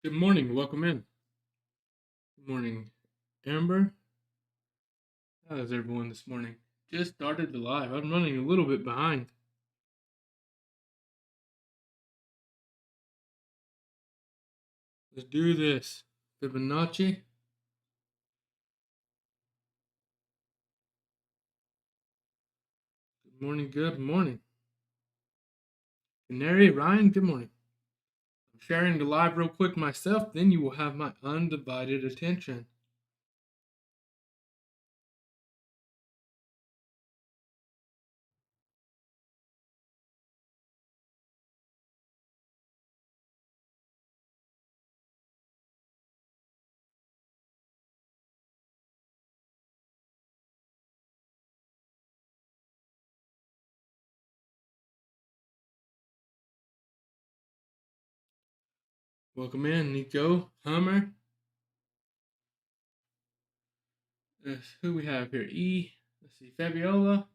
Good morning. Welcome in. Good morning, Amber. How is everyone this morning? Just started the live. I'm running a little bit behind. Let's do this. Fibonacci. Good morning. Good morning. Canary, Ryan, good morning. I'm sharing the live real quick myself, then you will have my undivided attention. Welcome in, Nico, Hummer. Who we have here? Let's see, Fabiola.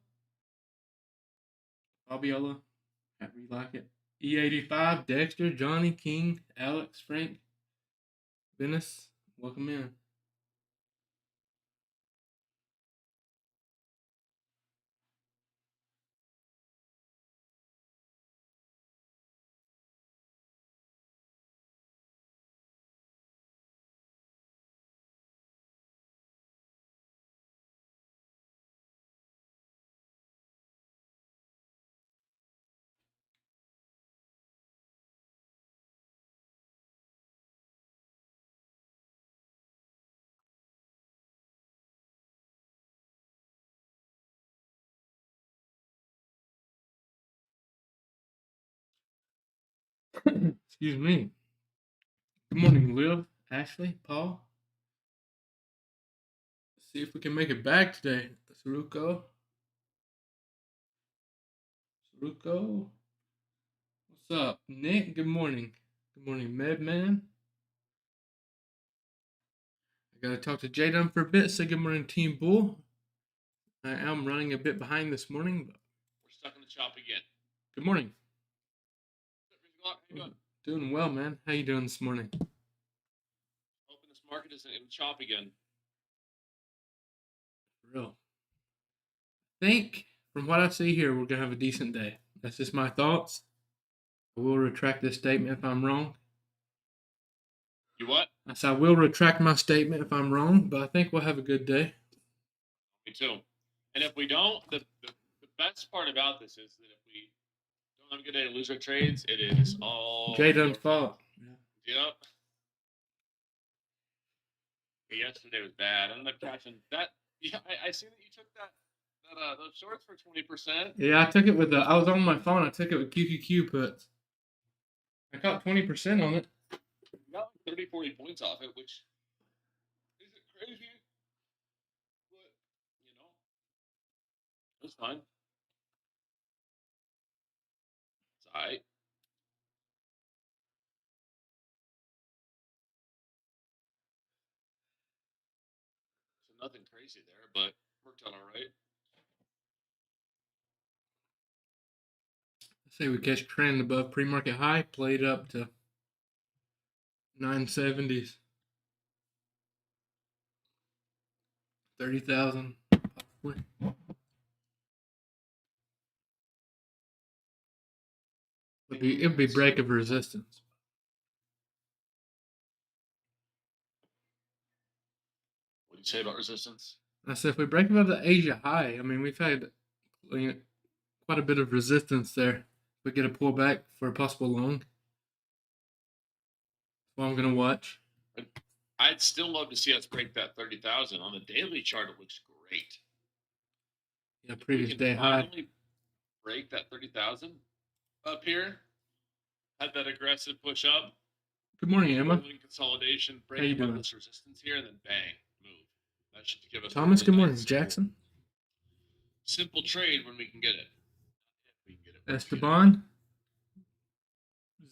Fabiola. However you like it. E85, Dexter, Johnny, King, Alex, Frank, Venice. Welcome in. Excuse me. Good morning, Liv, Ashley, Paul. Let's see if we can make it back today. Saruko. What's up? Nick, good morning. Good morning, Medman. I gotta talk to J-Dum for a bit. Say good morning, Team Bull. I am running a bit behind this morning, but we're stuck in the chop again. Good morning. How you doing? Doing well, man. How you doing this morning? Hoping this market isn't in the chop again. For real. I think from what I see here, we're gonna have a decent day. That's just my thoughts. I will retract this statement if I'm wrong. You what? I said I will retract my statement if I'm wrong, but I think we'll have a good day. Me too. And if we don't, the best part about this is that if we don't have a good day to lose our trades, it is all J-Dun's fault. Yep. Yesterday was bad. I ended up catching that. Yeah, I see that you took those shorts for 20%. Yeah, I took it with I was on my phone. I took it with QQQ puts. I got 20% on it. You got like 30, 40 points off it, which isn't crazy. But, it was fine. It's all right. So nothing crazy there, but worked out all right. Say we catch trend above pre-market high, played up to 970s. 30,000. It'd be break of resistance. What do you say about resistance? I said if we break above the Asia high, I mean we've had quite a bit of resistance there. If we get a pullback for a possible long. That's what I'm gonna watch. I'd still love to see us break that 30,000 on the daily chart. It looks great. Yeah, previous day high. Break that 30,000 up here. Had that aggressive push up. Good morning, Emma. Consolidation. Break above this resistance here, and then bang, move. That should give us. Thomas, good morning, Jackson. Simple trade when we can get it. We can get it. Esteban.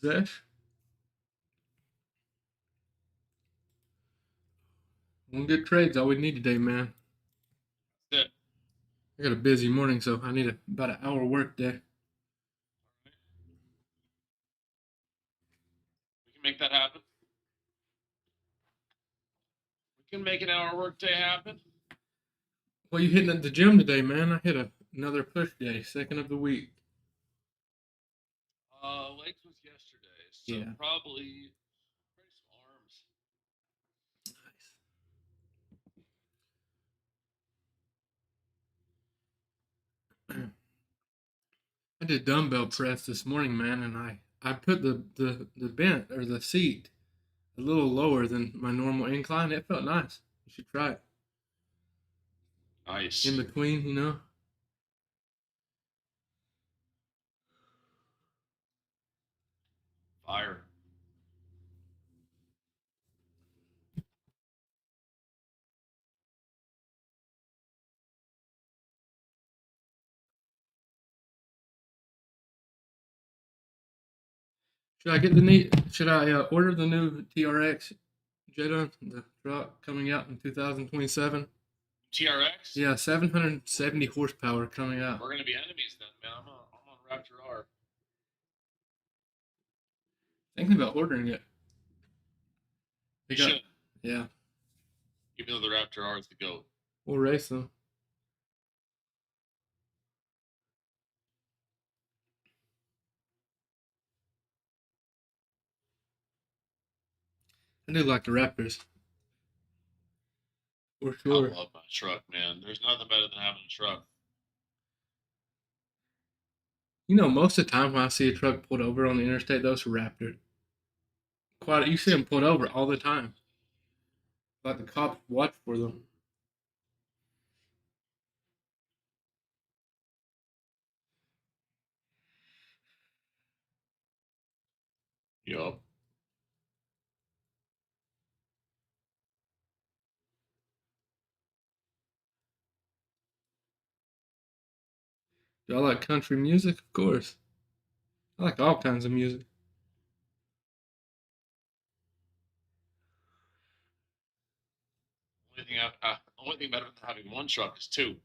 Zesh. One good trade's all we need today, man. That's it. I got a busy morning, so I need about an hour work day. We can make that happen. can make an hour workday happen. What you hitting at the gym today, man? I hit another push day, second of the week. Legs was yesterday, so Yeah. probably some arms. Nice. I did dumbbell press this morning, man, and I put the bent or the seat a little lower than my normal incline. It felt nice. You should try it. Nice. In between, you know. Fire. Should I order the new TRX Jetta, the truck coming out in 2027? TRX? Yeah, 770 horsepower coming out. We're gonna be enemies then, man. I'm on Raptor R. Thinking about ordering it. You should. Yeah, Even though the Raptor R is the GOAT. we'll race them. I do like the Raptors. For sure. I love my truck, man. There's nothing better than having a truck. You know, most of the time when I see a truck pulled over on the interstate, those are Raptors. You see them pulled over all the time. Like the cops watch for them. Yup. Do I like country music? Of course. I like all kinds of music. Only thing better than having one truck is two.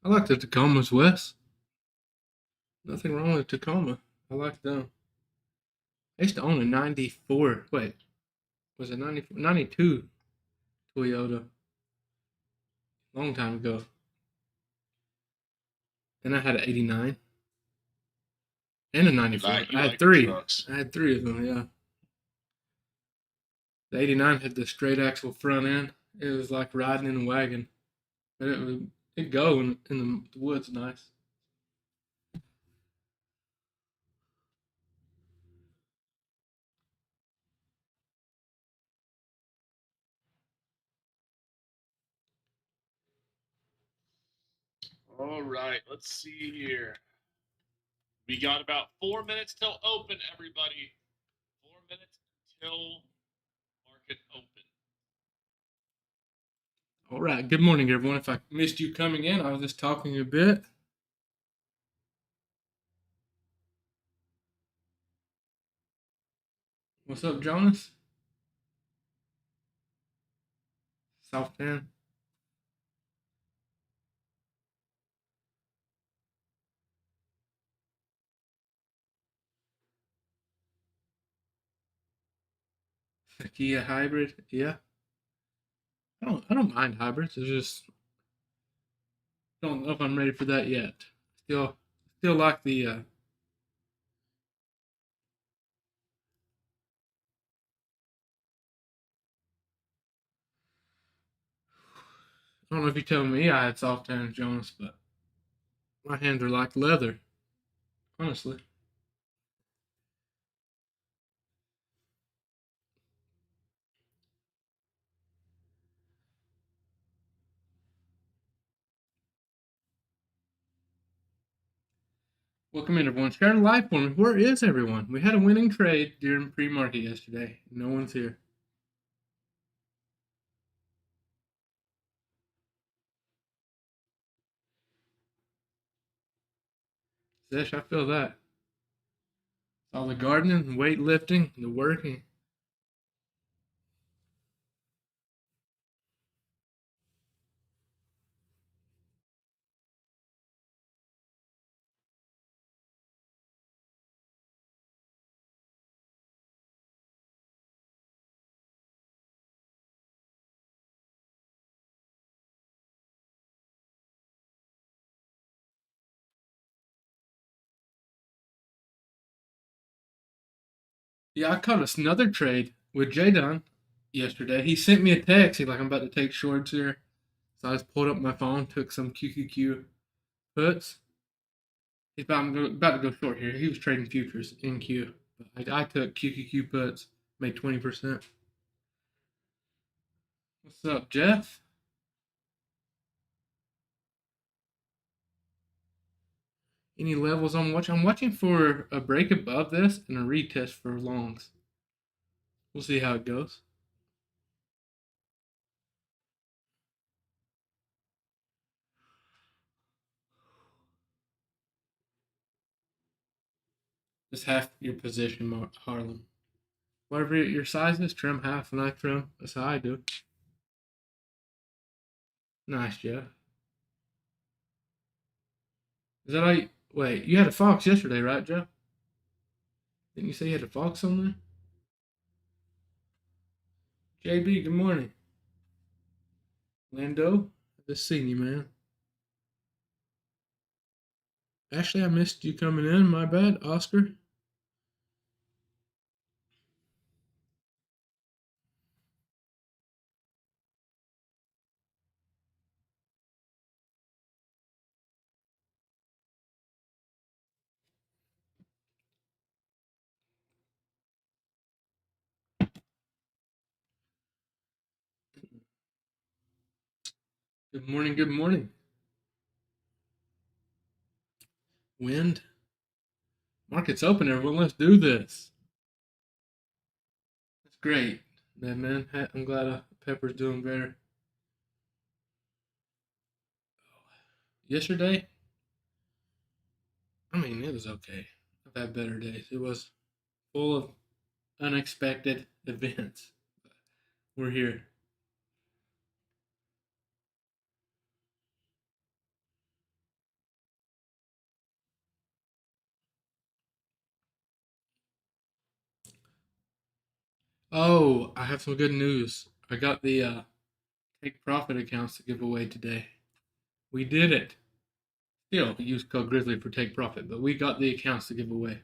I like the Tacomas, Wes. Nothing wrong with Tacoma. I like them. I used to own a 94. Wait, was it 94? 92 Toyota. Long time ago. Then I had an 89 and a 94. You I had like three. trucks. I had three of them, yeah. The 89 had the straight axle front end. It was like riding in a wagon. But it'd go in the woods nice. All right, let's see here. We got about 4 minutes till open, everybody. 4 minutes until market open. All right. Good morning, everyone. If I missed you coming in, I was just talking a bit. What's up, Jonas? South 10. Kia hybrid. Yeah. I don't mind hybrids. It's just don't know if I'm ready for that yet. Still like the I don't know if you tell me I had soft hands, Jonas, but my hands are like leather. Honestly. Welcome in, everyone. Share the live for me. Where is everyone? We had a winning trade during pre-market yesterday. No one's here. Zish, I feel that. All the gardening, weightlifting, the working. Yeah, I caught another trade with Jadon yesterday. He sent me a text. He's like, I'm about to take shorts here. So I just pulled up my phone, took some QQQ puts. He's about to go short here. He was trading futures in Q. But I took QQQ puts, made 20%. What's up, Jeff? Any levels I'm watching? I'm watching for a break above this and a retest for longs. We'll see how it goes. Just half your position, Harlem. Whatever your size is, trim half and I trim. That's how I do. Nice, Jeff. Is that how you, wait, you had a fox yesterday, right, Jeff? Didn't you say you had a fox on there? JB, good morning. Lando, just seen you, man. Ashley, I missed you coming in. My bad. Oscar. Good morning. Good morning. Wind. Market's open, everyone. Let's do this. That's great. Man. I'm glad Pepper's doing better. Yesterday, I mean, it was okay. I've had better days. It was full of unexpected events. We're here. Oh, I have some good news. I got the Take Profit accounts to give away today. We did it. Still, use code Grizzly for Take Profit, but we got the accounts to give away.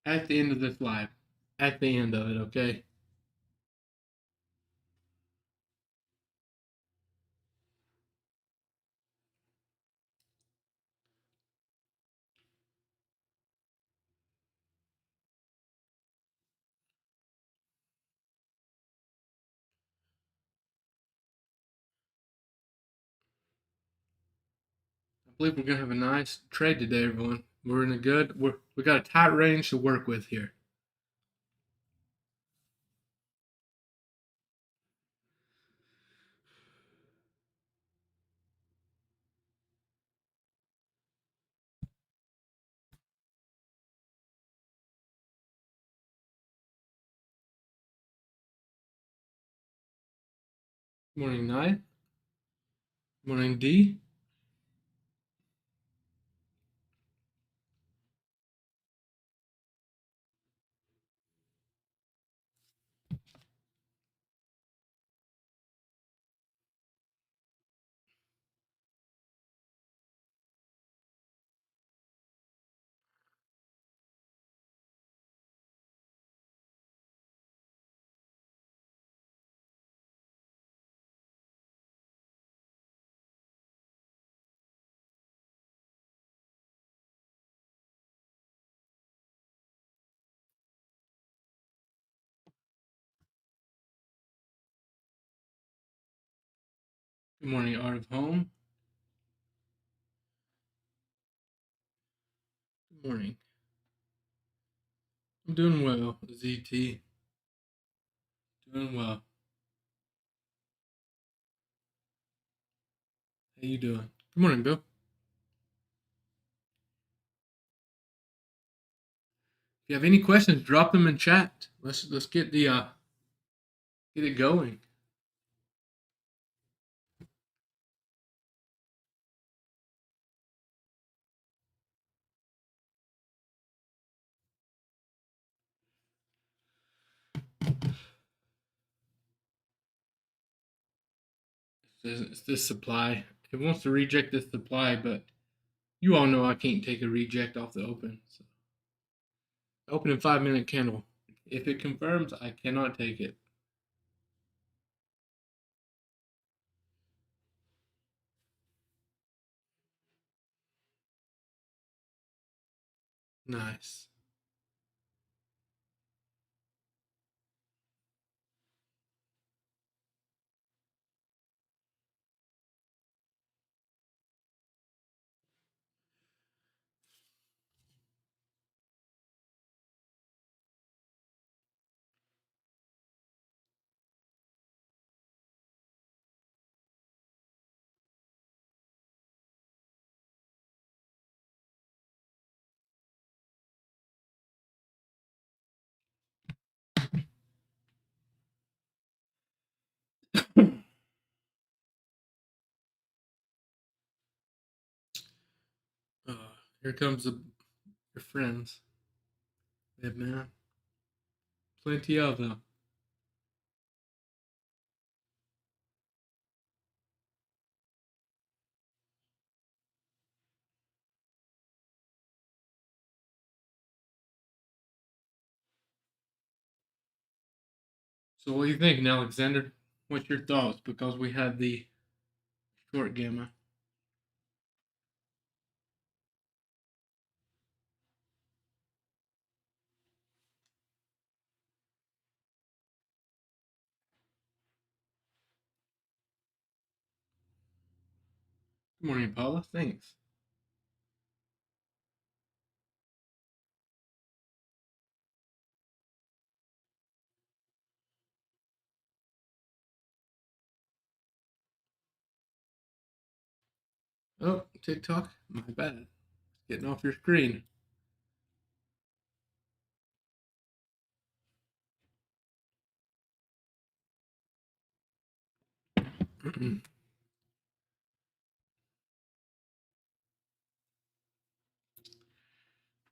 At the end of this live. At the end of it, okay? I believe we're gonna have a nice trade today, everyone. We're in a good. We got a tight range to work with here. Morning, Night. Morning, D. Good morning, Art of Home. Good morning. I'm doing well, ZT. Doing well. How you doing? Good morning, Bill. you have any questions, drop them in chat. Let's get get it going. It's this supply. It wants to reject this supply, but you all know I can't take a reject off the open. So. Open in 5-minute candle. If it confirms, I cannot take it. Nice. Uh, Here comes your friends. Yeah, man. Plenty of them. So what do you think, Alexander? What's your thoughts? Because we had the short gamma. Good morning, Paula. Thanks. Oh, TikTok. My bad. Getting off your screen.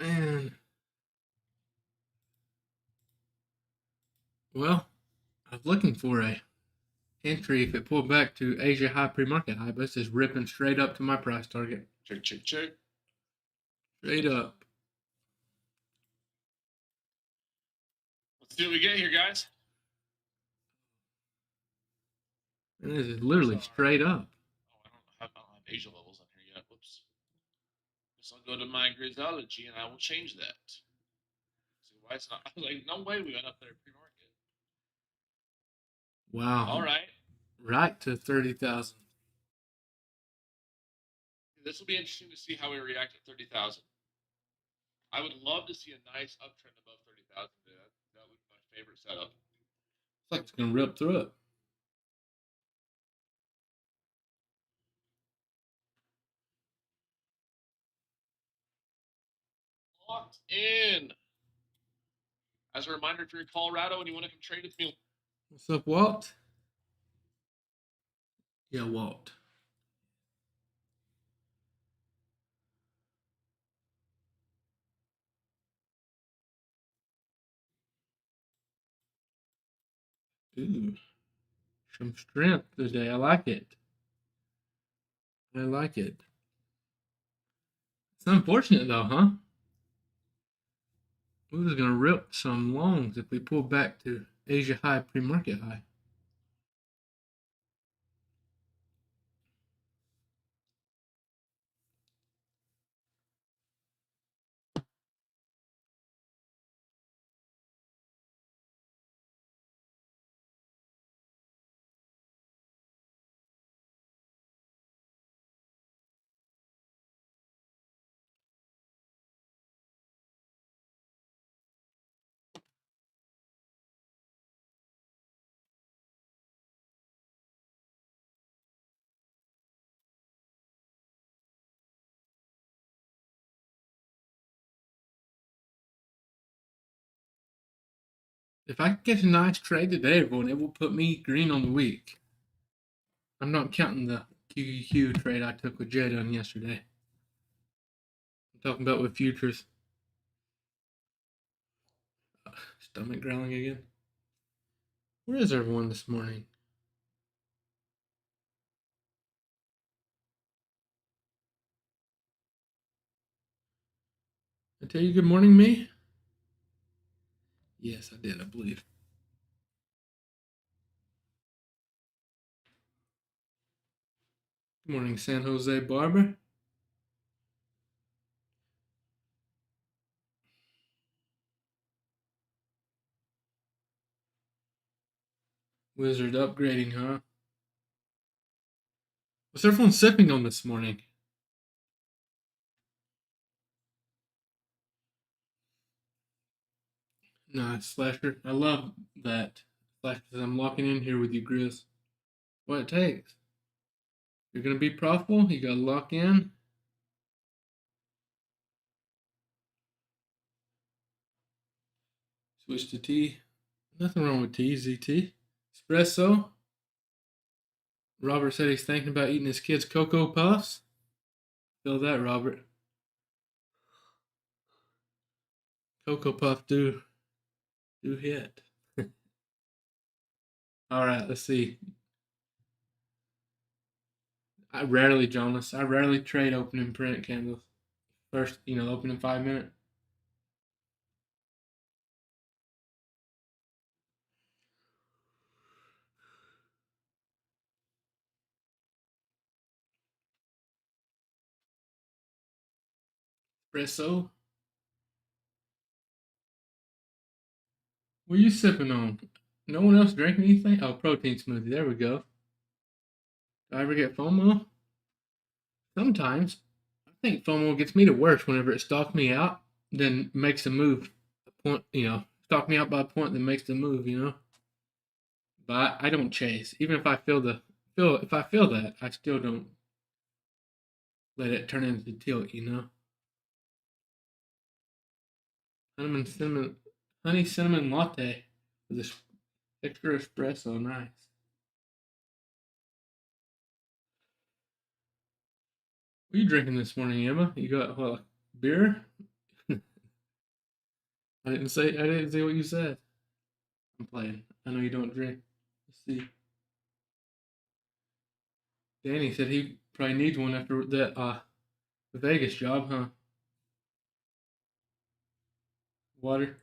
And well, I was looking for a entry if it pulled back to Asia high pre-market high, but it's just ripping straight up to my price target. Check. Straight up. Let's see what we get here, guys. And this is literally straight up. Oh, I don't have Asia levels on here yet. Whoops. Guess I'll go to my Grisology and I will change that. See why it's not. I was like, no way we went up there pre-market. Wow. All right. Right to 30,000. This will be interesting to see how we react at 30,000. I would love to see a nice uptrend above 30,000. That would be my favorite setup. Looks like it's going to rip through it. Locked in. As a reminder, if you're in Colorado and you want to come trade with me, What's up, Walt? Yeah, Walt. Ooh. Some strength today. I like it. I like it. It's unfortunate though, huh? We was gonna rip some longs if we pull back to Asia high pre-market high. If I get a nice trade today, everyone, it will put me green on the week. I'm not counting the QQQ trade I took with Jadon yesterday. I'm talking about with futures. Stomach growling again. Where is everyone this morning? I tell you good morning, me? Yes, I did, I believe. Good morning, San Jose Barber. Wizard upgrading, huh? What's everyone sipping on this morning? Nice, Slasher. I love that. Slasher says, I'm locking in here with you, Grizz. What it takes. You're going to be profitable, you got to lock in. Switch to tea. Nothing wrong with tea, ZT. Espresso. Robert said he's thinking about eating his kids' Cocoa Puffs. Feel that, Robert. Cocoa Puff do hit. All right, let's see. I rarely trade opening print candles. First, opening 5 minute. Espresso. What are you sipping on? No one else drinking anything? Oh, protein smoothie. There we go. Do I ever get FOMO? Sometimes. I think FOMO gets me to worse whenever it stalks me out, then makes a move. Stalk me out by a point, then makes the move. But I don't chase. Even if I if I feel that, I still don't let it turn into tilt. Honey cinnamon latte with this extra espresso, nice. What are you drinking this morning, Emma? You got what? Beer? I didn't say what you said. I'm playing. I know you don't drink. Let's see. Danny said he probably needs one after that the Vegas job, huh? Water.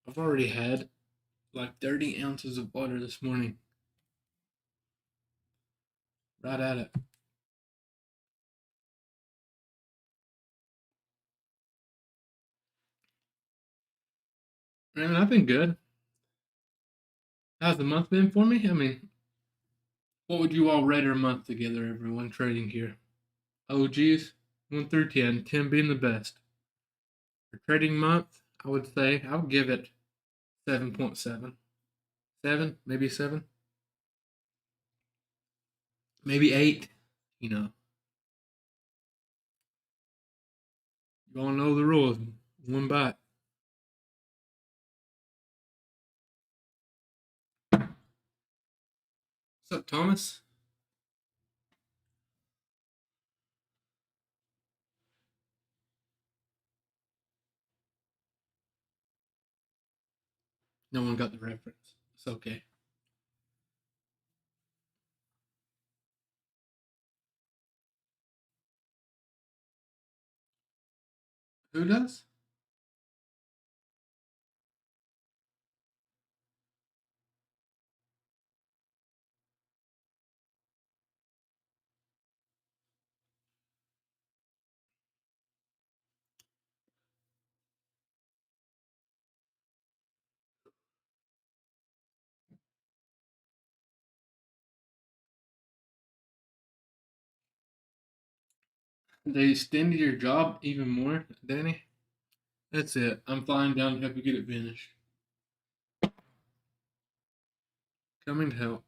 I've already had like 30 ounces of water this morning. Right at it. Man, I've been good. How's the month been for me? I mean, what would you all rate our month together, everyone trading here? Oh, geez. 1 through 10, 10 being the best. For trading month, I would say I would give it 7.7. 7, maybe 7. Maybe 8. You all know the rules. One bite. What's up, Thomas? No one got the reference. It's okay. Who does? They extended your job even more, Danny? That's it. I'm flying down to help you get it finished. Coming to help.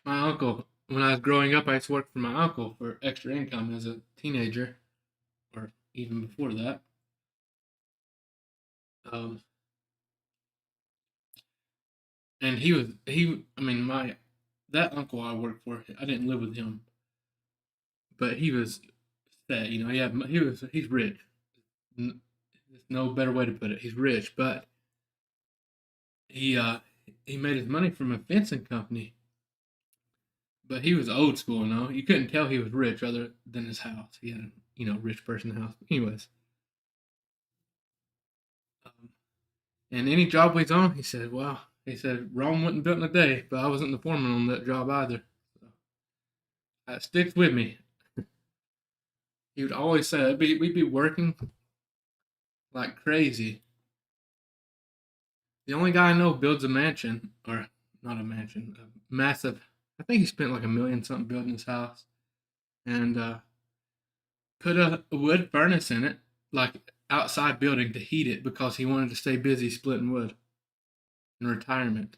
My uncle, when I was growing up, I used to work for my uncle for extra income as a teenager, or even before that. Um, and I mean, my that uncle I worked for, I didn't live with him, but he was set. You know, he's rich. There's no better way to put it. He's rich, but he uh he made his money from a fencing company. But he was old school, no. You couldn't tell he was rich other than his house. He had a rich person house. Anyways, um, and any job he's on, he said, "Wow." He said Rome wasn't built in a day, but I wasn't the foreman on that job either. So that sticks with me. He would always say we'd be working like crazy. The only guy I know builds a mansion, or not a mansion, a massive. I think he spent like 1 million something building his house, and put a wood furnace in it, like outside building to heat it because he wanted to stay busy splitting wood in retirement.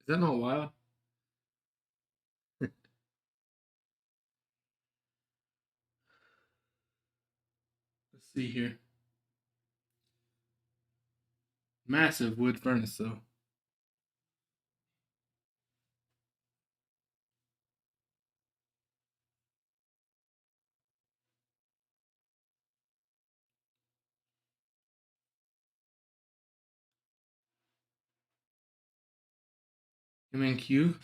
Is that not wild? Let's see here. Massive wood furnace though. MNQ,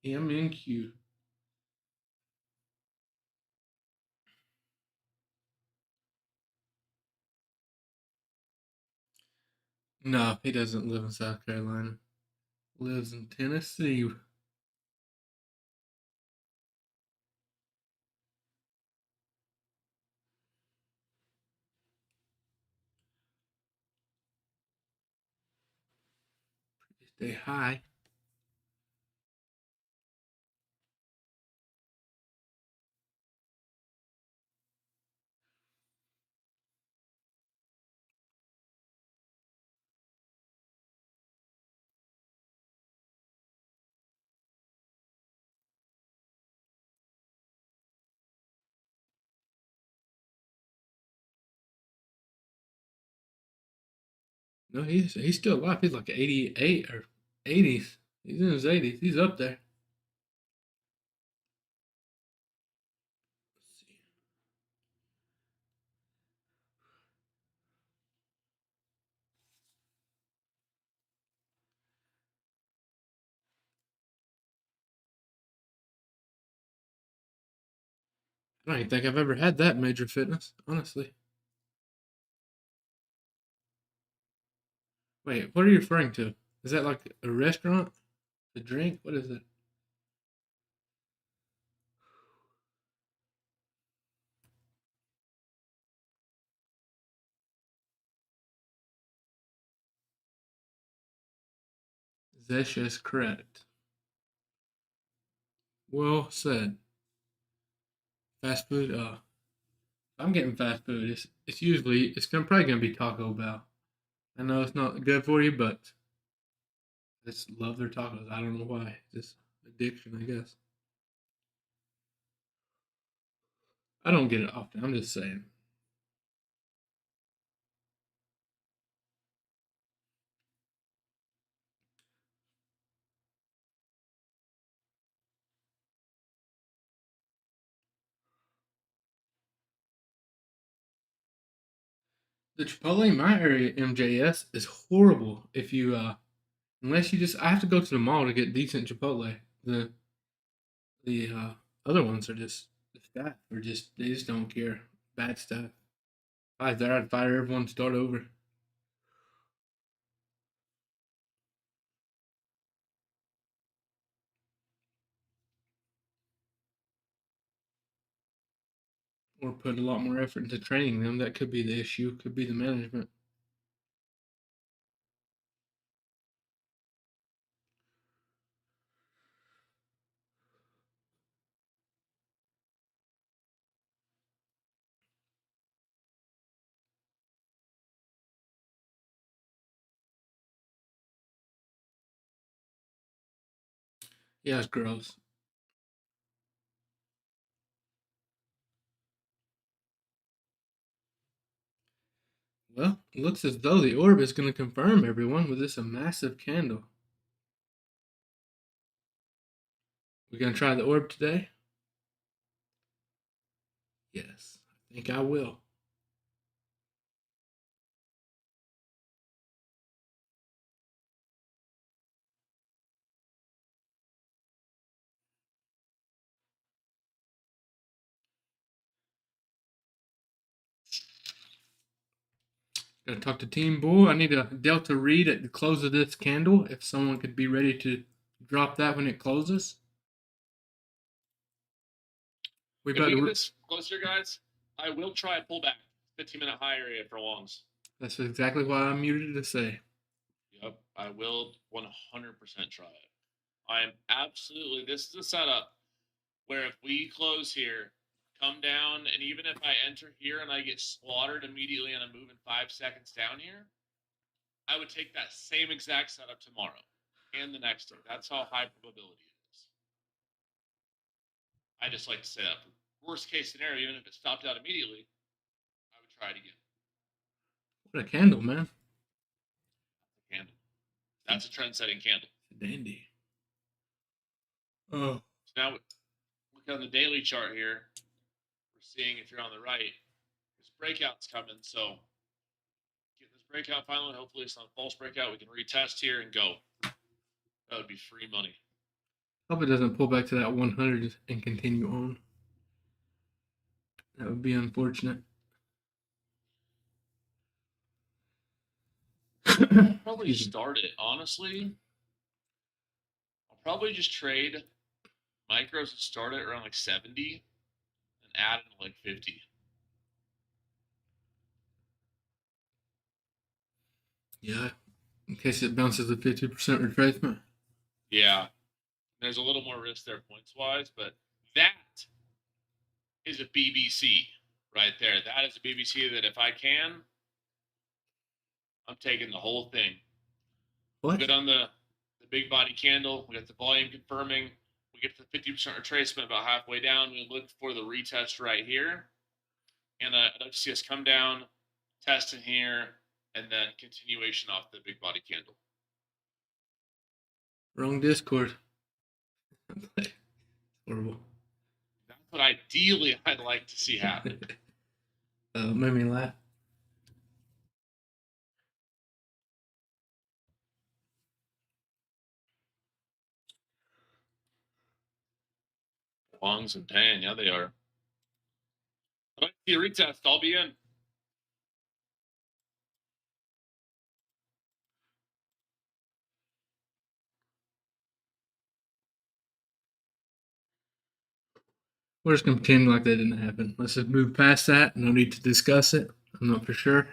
MNQ. No, he doesn't live in South Carolina. Lives in Tennessee. Stay high. No, he's still alive. He's like 88 or 80s. He's in his 80s. He's up there. Let's see. I don't even think I've ever had that major fitness, honestly. Wait, what are you referring to? Is that like a restaurant? A drink? What is it? Zesha is correct. Well said. Fast food. I'm getting fast food. Probably gonna be Taco Bell. I know it's not good for you, but I just love their tacos. I don't know why. Just addiction, I guess. I don't get it often. I'm just saying. The Chipotle in my area, MJS, is horrible. If you unless you just, I have to go to the mall to get decent Chipotle. The other ones are just the staff or just they just don't care. Bad stuff. If I was there, I'd fire everyone, start over, or put a lot more effort into training them. That could be the issue. Could be the management. Yeah, it's gross. Well, it looks as though the orb is going to confirm everyone with this a massive candle. We're going to try the orb today? Yes, I think I will. Gotta talk to Team Bull. I need a Delta read at the close of this candle. If someone could be ready to drop that when it closes. We If about we get to. this closer, guys, I will try a pullback 15-minute high area for longs. That's exactly what I muted to say. Yep, I will 100% try it. I am absolutely. This is a setup where if we close here, come down, and even if I enter here and I get slaughtered immediately and I'm moving 5 seconds down here, I would take that same exact setup tomorrow and the next day. That's how high probability it is. I just like to say that. Worst case scenario, even if it stopped out immediately, I would try it again. What a candle, man. Candle. That's a trend-setting candle. Dandy. Oh. So now, look on the daily chart here. We're seeing if you're on the right, this breakout's coming. So get this breakout finally. Hopefully it's not a false breakout. We can retest here and go. That would be free money. Hope it doesn't pull back to that 100 and continue on. That would be unfortunate. I'll probably start it. Honestly, I'll probably just trade micros and start it around like 70 and add it to like 50. Yeah, in case it bounces a 50% retracement. Yeah, there's a little more risk there points wise, but that is a BBC right there. That is a BBC that if I can, I'm taking the whole thing. What? Good on the big body candle. We got the volume confirming. We get to the 50% retracement about halfway down. We look for the retest right here. And I'd like to see us come down, test in here, and then continuation off the big body candle. Wrong Discord. Horrible. That's what ideally I'd like to see happen. Made me laugh. Longs and pan, yeah, they are. I'd like to see a retest. I'll be in. We're just going to pretend like that didn't happen. Let's just move past that. No need to discuss it. I'm not for sure.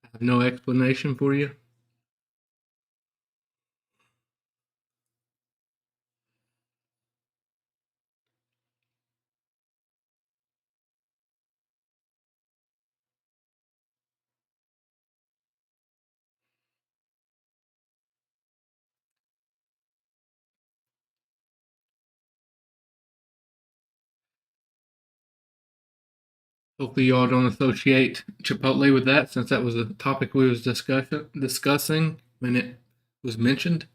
I have no explanation for you. Hopefully y'all don't associate Chipotle with that, since that was a topic we was discussing when it was mentioned.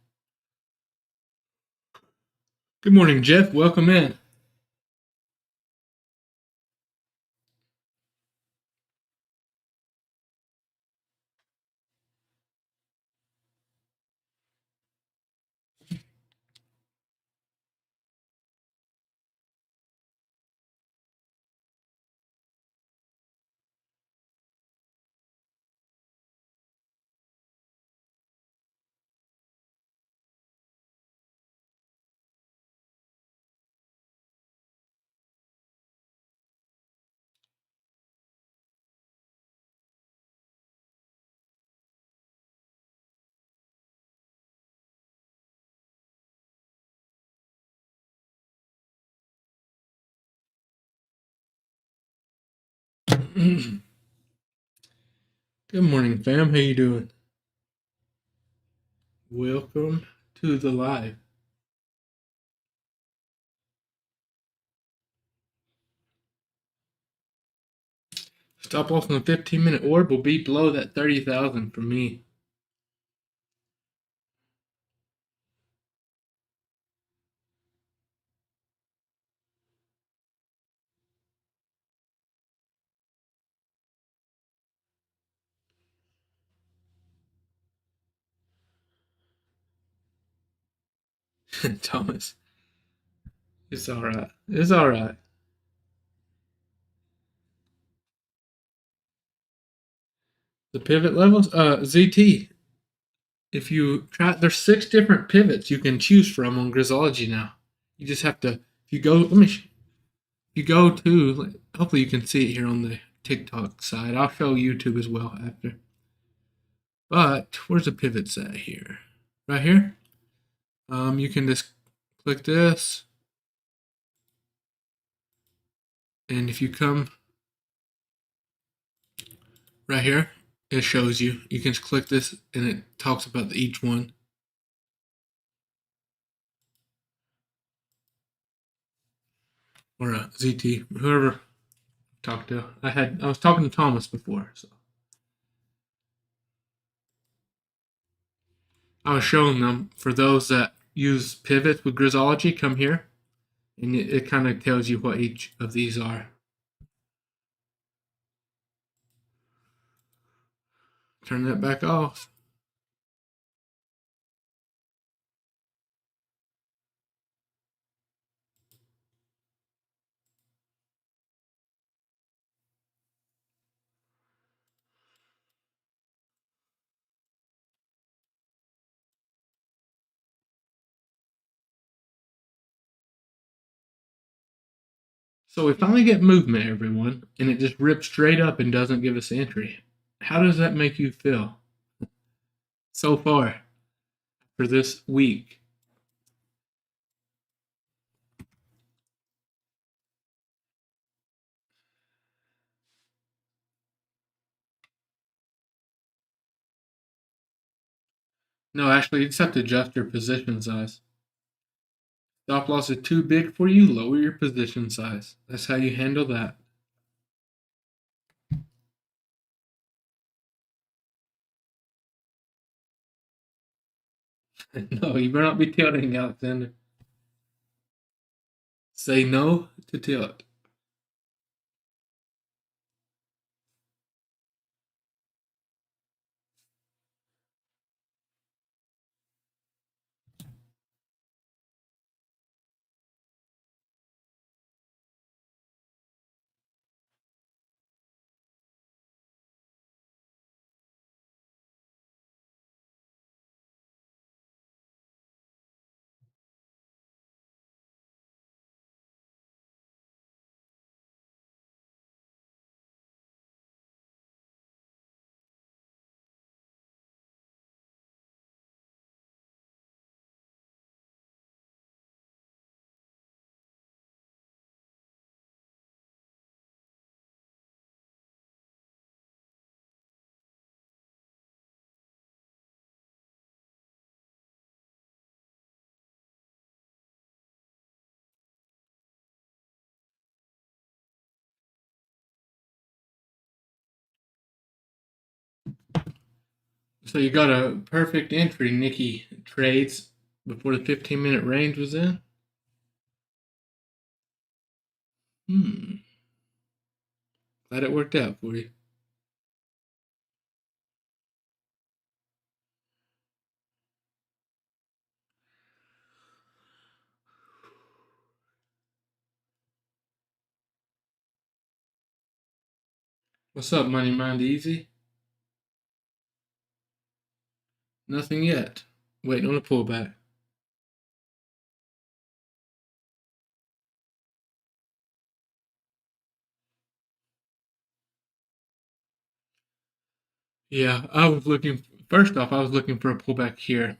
Good morning, Jeff. Welcome in. Good morning, fam. How you doing? Welcome to the live. Stop loss on the 15-minute orb will be below that 30,000 for me. Thomas, it's all right. It's all right. The pivot levels, ZT. If you try, there's 6 different pivots you can choose from on Grizzology now. You just have to. If you go, you go to. Hopefully, you can see it here on the TikTok side. I'll show YouTube as well after. But where's the pivots at here? Right here. You can just click this, and if you come right here, it shows you. You can just click this, and it talks about each one. Or ZT, whoever talked to. I was talking to Thomas before, so I was showing them for those that use pivots with Grizzology. Come here, and it kind of tells you what each of these are. Turn that back off. So we finally get movement, everyone, and it just rips straight up and doesn't give us entry. How does that make you feel so far for this week? No, actually, you just have to adjust your position size. Stop loss is too big for you, lower your position size. That's how you handle that. No, you better not be tilting, Alexander. Say no to tilt. So you got a perfect entry, Nikki trades before the 15-minute range was in. Glad it worked out for you. What's up, Money Mind Easy? Nothing yet. Waiting on a pullback. Yeah, I was looking. First off, I was looking for a pullback here.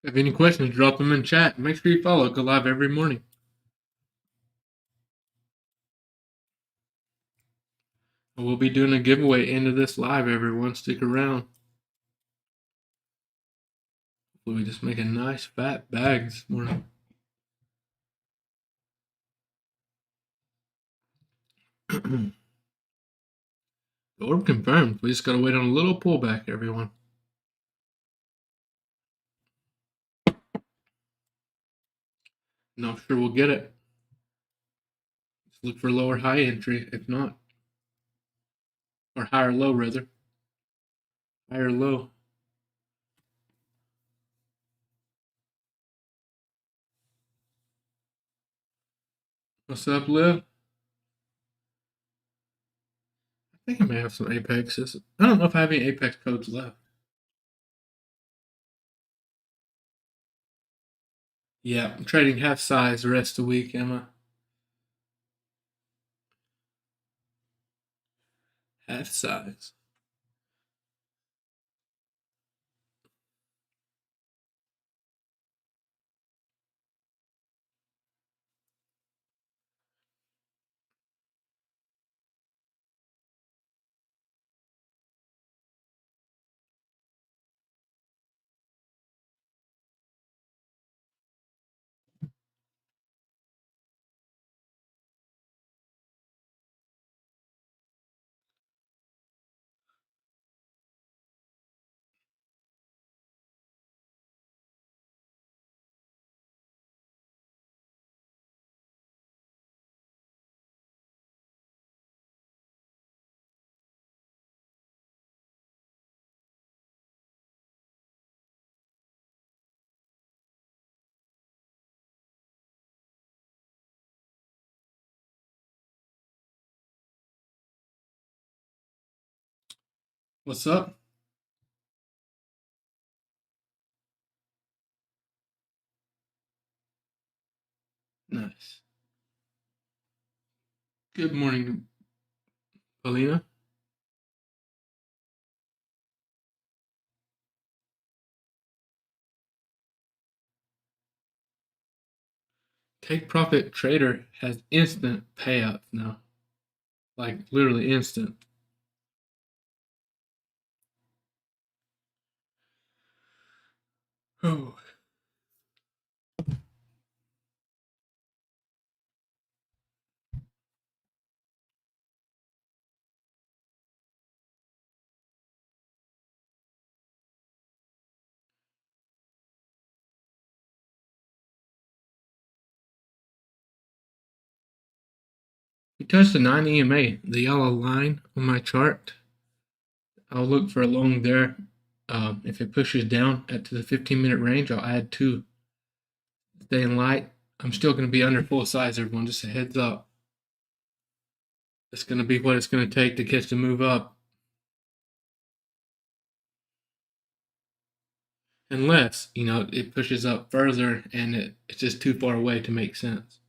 If you have any questions, drop them in chat. Make sure you follow. Go live every morning. We'll be doing a giveaway into this live, everyone. Stick around. We just make a nice fat bag this morning. The orb confirmed. We just gotta wait on a little pullback, everyone. Not sure we'll get it. Let's look for lower high entry, if not. Or higher low, rather. Higher low. What's up, Liv? I think I may have some Apexes. I don't know if I have any Apex codes left. Yeah, I'm trading half size the rest of the week, Emma. Half size. What's up? Nice. Good morning, Paulina. Take Profit Trader has instant payouts now. Like, literally instant. Oh. We touched the 9 EMA, the yellow line on my chart. I'll look for a long there. If it pushes down to the 15-minute range, I'll add 2. Staying light. I'm still going to be under full size, everyone. Just a heads up. It's going to be what it's going to take to catch the move up. Unless, it pushes up further and it's just too far away to make sense.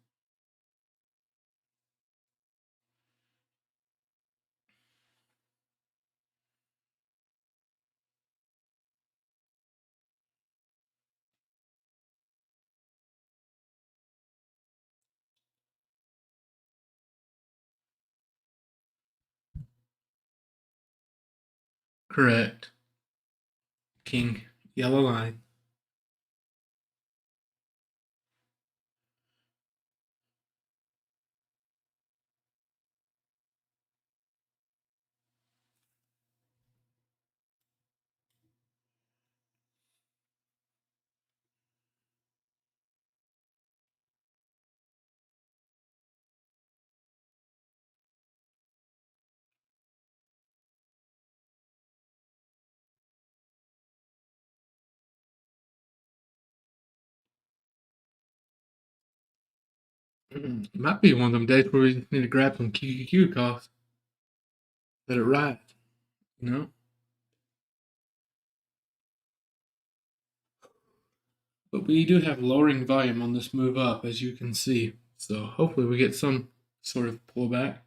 Correct. King, yellow line. It might be one of them days where we need to grab some QQQ costs. Let it ride, But we do have lowering volume on this move up, as you can see. So hopefully we get some sort of pullback.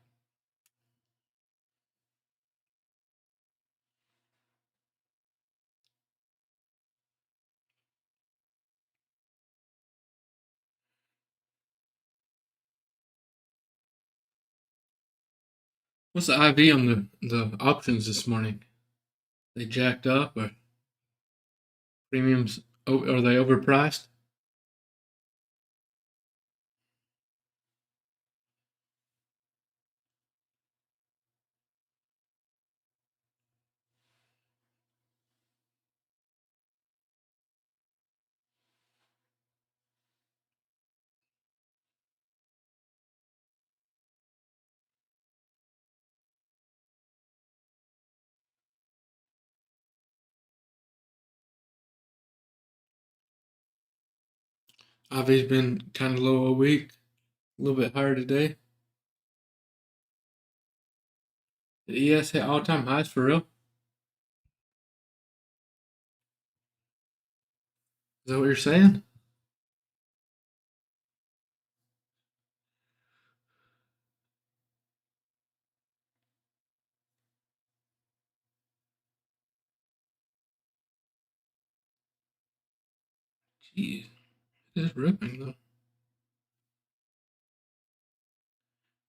What's the IV on the options this morning? They jacked up or premiums? Are they overpriced? IV's been kind of low all week, a little bit higher today. The ES hit all-time highs for real. Is that what you're saying? Jeez, it is ripping though.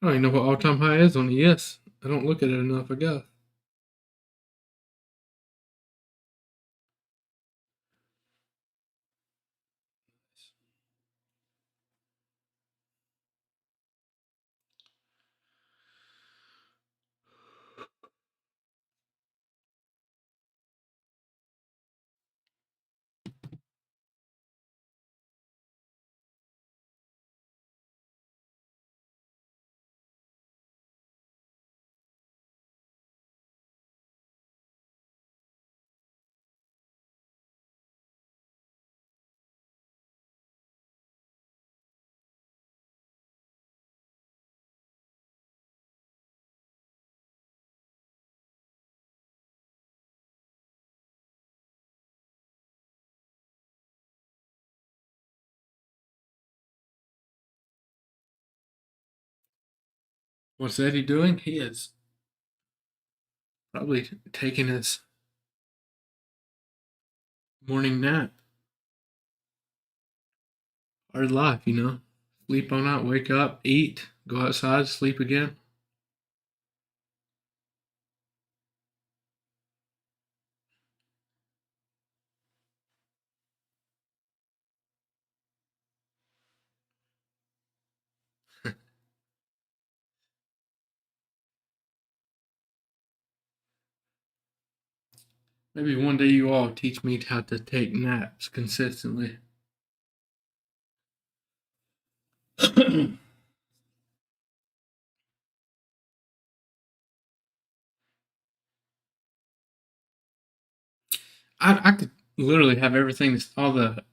I don't even know what all-time high is on ES. I don't look at it enough, I guess. What's Eddie doing? He is probably taking his morning nap. Hard life, you know. Sleep on out, wake up, eat, go outside, sleep again. Maybe one day you all teach me how to take naps consistently. I could literally have everything, all the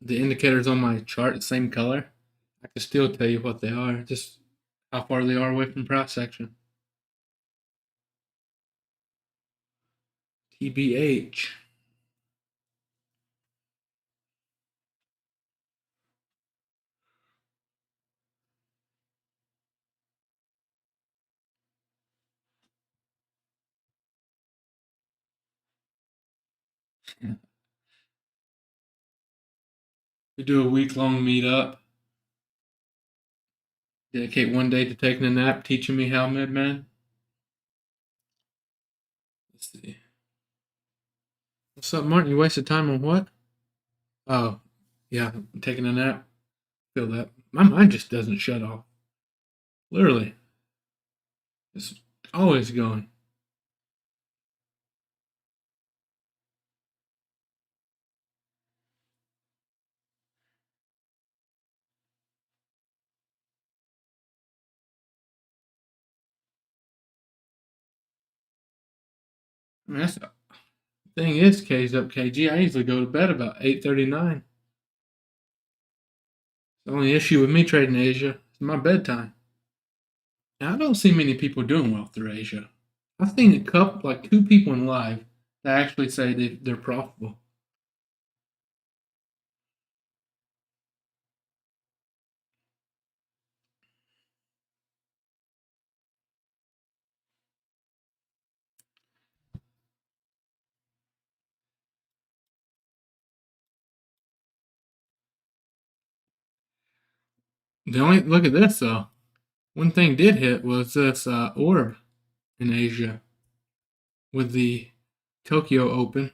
indicators on my chart the same color. I could still tell you what they are, just how far they are away from price action. TBH. We do a week-long meetup. Dedicate one day to taking a nap, teaching me how, Midman. Let's see. What's up, Martin? You wasted time on what? Oh, yeah, taking a nap. Feel that. My mind just doesn't shut off. Literally. It's always going. I mean, that's the thing is, K's up KG. I usually go to bed about 8:39. The only issue with me trading Asia is my bedtime. Now, I don't see many people doing well through Asia. I've seen a couple, like two people in live that actually say they're profitable. The only look at this though. One thing did hit was this orb. in Asia with the Tokyo Open.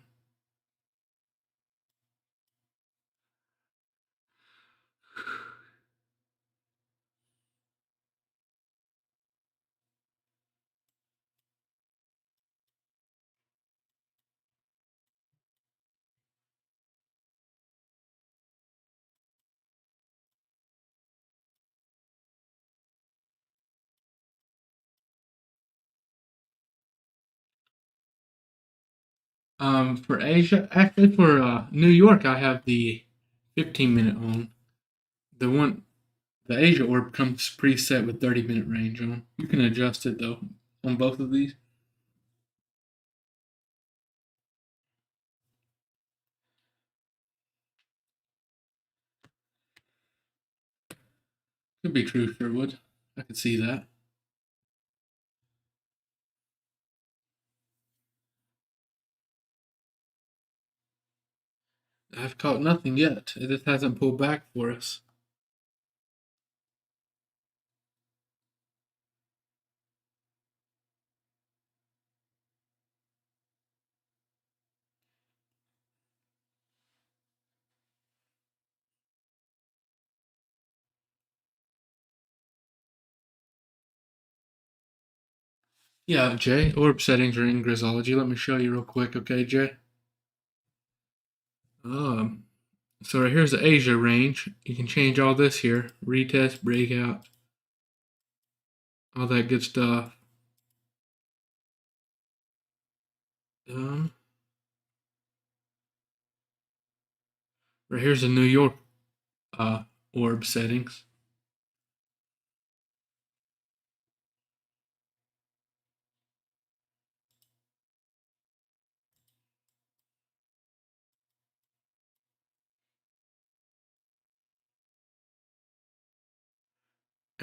For Asia, actually for New York, I have the 15-minute on. The Asia orb comes preset with 30-minute range on. You can adjust it though on both of these. Could be true, Sherwood. I could see that. I've caught nothing yet. It just hasn't pulled back for us. Yeah, Jay, orb settings are in Grizzology. Let me show you real quick, okay, Jay? Um, so right here's the Asia range. You can change all this here. Retest, breakout, all that good stuff. Um, right here's the New York orb settings.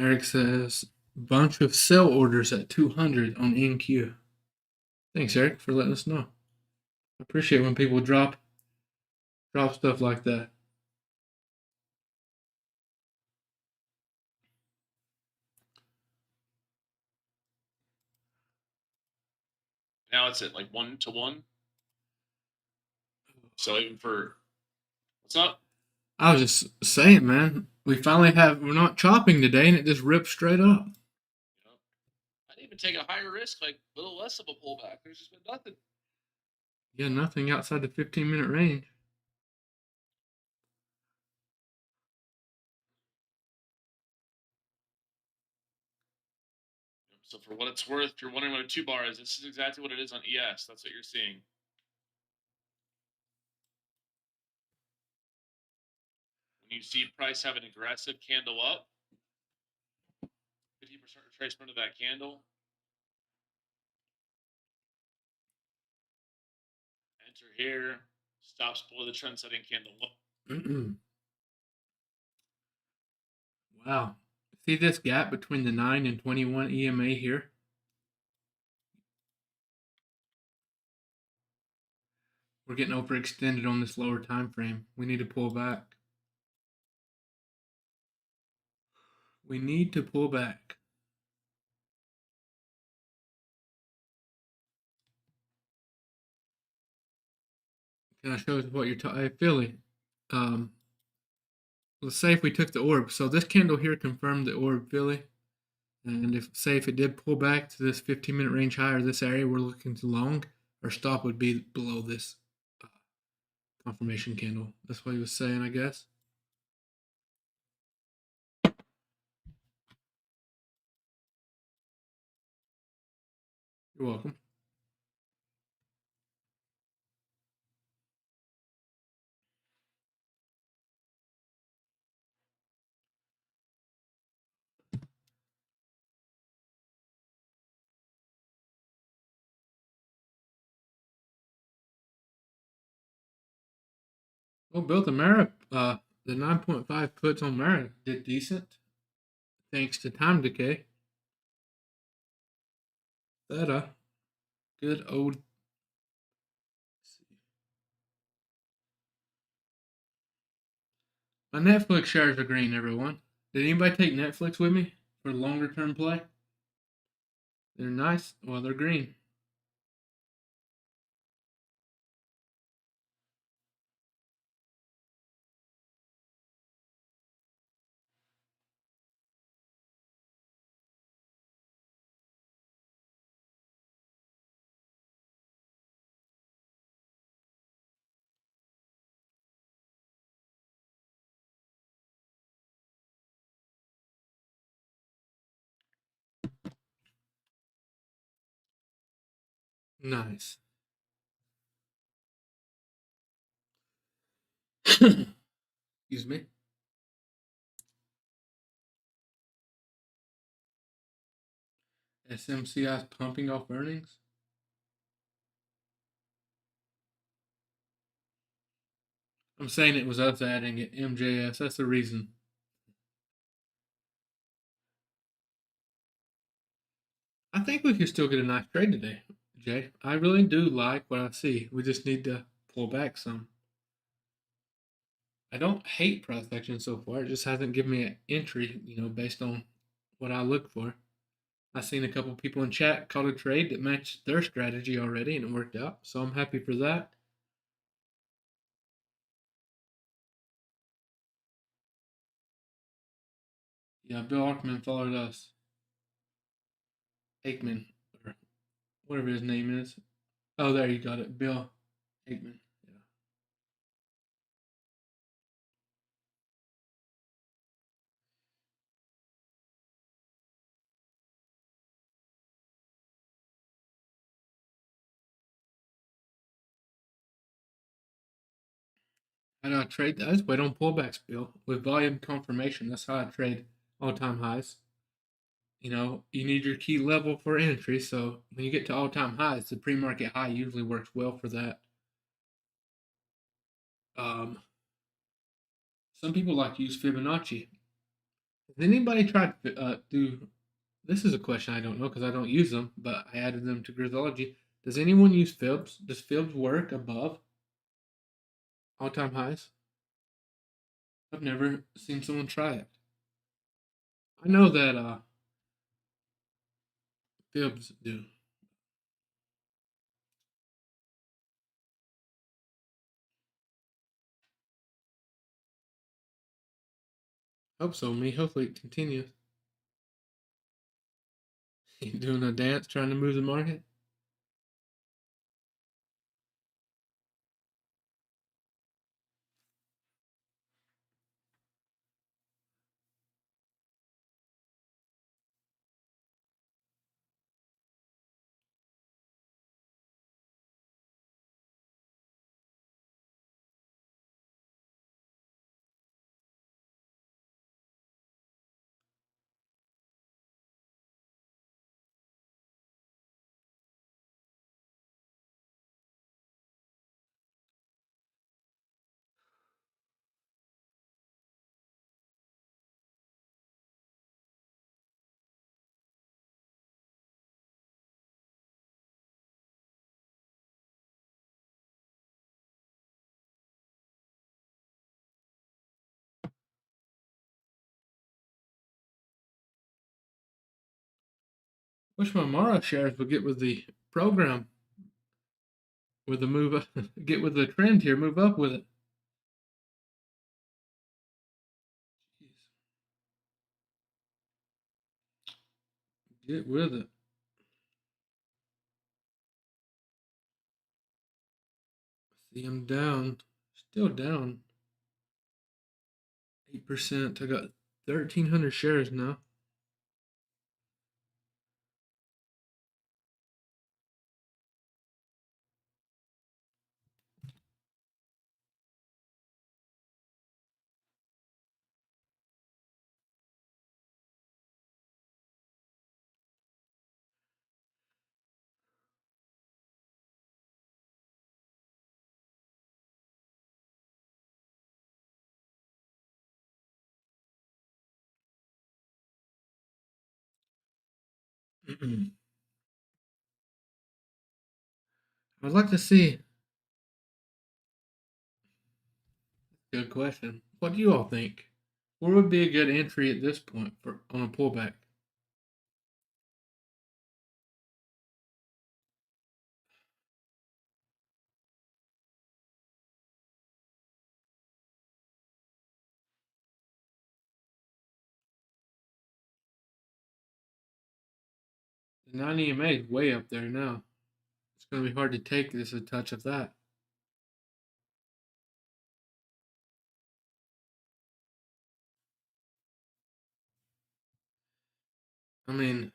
Eric says, bunch of sell orders at 200 on NQ. Thanks, Eric, for letting us know. I appreciate when people drop stuff like that. Now it's at like 1-to-1. So even for what's up? I was just saying, man, we're not chopping today, and it just ripped straight up. I didn't even take a higher risk, like a little less of a pullback. There's just been nothing. Yeah, nothing outside the 15-minute range. So for what it's worth, if you're wondering what a 2-bar is, this is exactly what it is on ES. That's what you're seeing. When you see price have an aggressive candle up, 50% retracement of that candle. Enter here, stops below the trend setting candle. Wow. See this gap between the 9 and 21 EMA here? We're getting overextended on this lower time frame. We need to pull back. We need to pull back. Can I show you what you're talking? Hey, Philly. Let's say if we took the orb. So this candle here confirmed the orb, Philly. And if it did pull back to this 15-minute range high or this area we're looking to long, our stop would be below this confirmation candle. That's what he was saying, I guess. You're welcome. Well, Bill, the 9.5 puts on Mara did decent, thanks to time decay. That good old. My Netflix shares are green, everyone. Did anybody take Netflix with me for longer term play? They're nice. Well, they're green. Nice. Excuse me. SMCI's pumping off earnings. I'm saying it was us adding it. MJS. That's the reason. I think we could still get a nice trade today, Jay. I really do like what I see. We just need to pull back some. I don't hate price action so far. It just hasn't given me an entry, based on what I look for. I've seen a couple people in chat call a trade that matched their strategy already, and it worked out. So I'm happy for that. Yeah, Bill Ackman followed us. Aikman, or whatever his name is. Oh, there you got it, Bill Aikman. Yeah. How do I trade? I just wait on pullbacks, Bill. With volume confirmation, that's how I trade all-time highs. You need your key level for entry. So when you get to all-time highs, the pre-market high usually works well for that. Um, some people like to use Fibonacci. Has anybody tried to do? This is a question I don't know because I don't use them, but I added them to Grisology. Does anyone use Fibs? Does Fibs work above all-time highs? I've never seen someone try it. I know that Fibs do. Hope so, me. Hopefully it continues. You doing a dance trying to move the market? Wish my Mara shares would get with the program, with the move, get with the trend here, move up with it. Jeez. Get with it. See, I'm down, still down 8%. I got 1,300 shares now. I'd like to see. Good question. What do you all think? Where would be a good entry at this point for on a pullback? The 9 EMA is way up there now. It's going to be hard to take this a touch of that. I mean,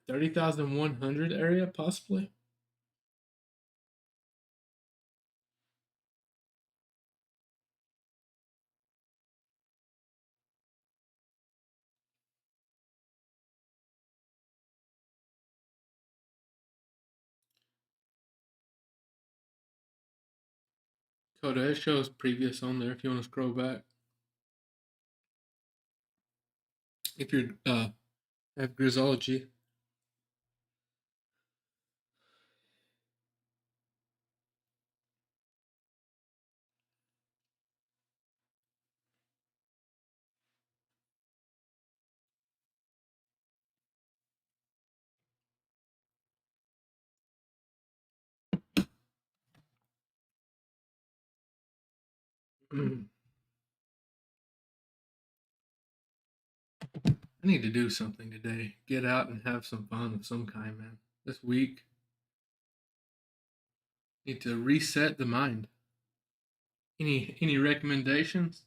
30,100 area possibly. Coda, it shows previous on there if you want to scroll back. If you're have Grizzology. I need to do something today. Get out and have some fun of some kind, man. This week, need to reset the mind. Any recommendations?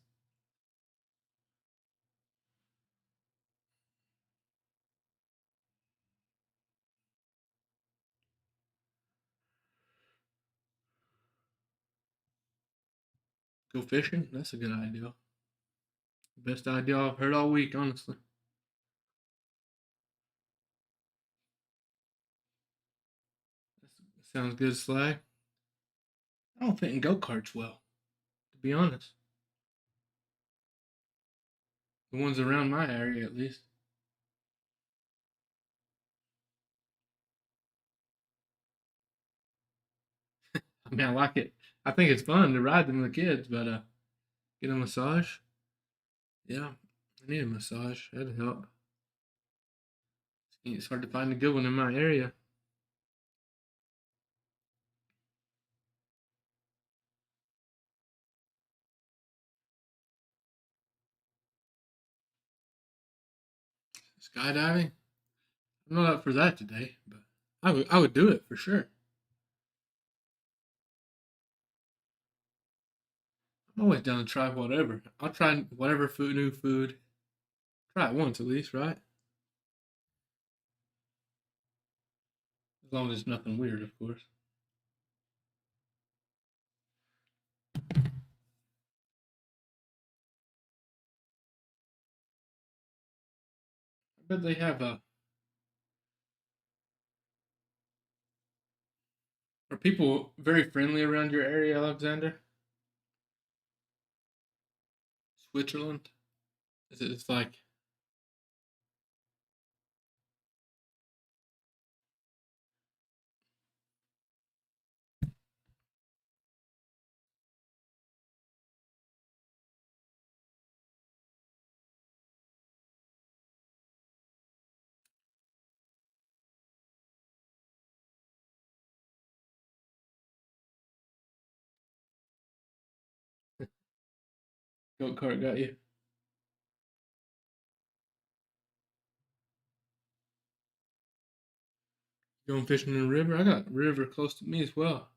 Go fishing? That's a good idea. Best idea I've heard all week, honestly. That sounds good, Slag. I don't fit in go karts well, to be honest. The ones around my area, at least. I mean, I like it. I think it's fun to ride them with the kids, but get a massage. Yeah, I need a massage. That'd help. It's hard to find a good one in my area. Skydiving? I'm not up for that today, but I would do it for sure. I'm always down to try whatever. I'll try whatever new food. Try it once at least, right? As long as it's nothing weird, of course. I bet they have a. Are people very friendly around your area, Alexander? Switzerland? Is it? It's like go kart got you. Going fishing in the river. I got a river close to me as well.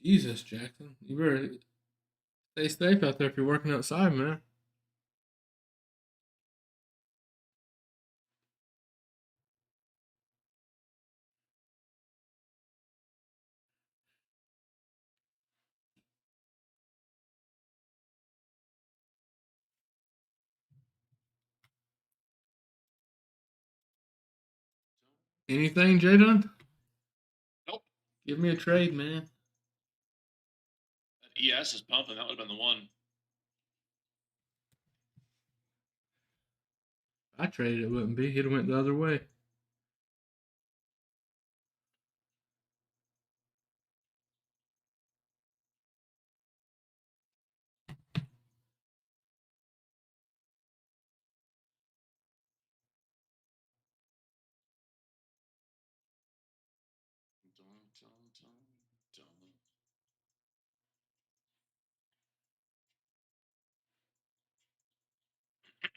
Jesus, Jackson, you better stay safe out there if you're working outside, man. Anything, Jadon? Nope. Give me a trade, man. That ES is pumping. That would have been the one. If I traded, it wouldn't be. He'd have went the other way.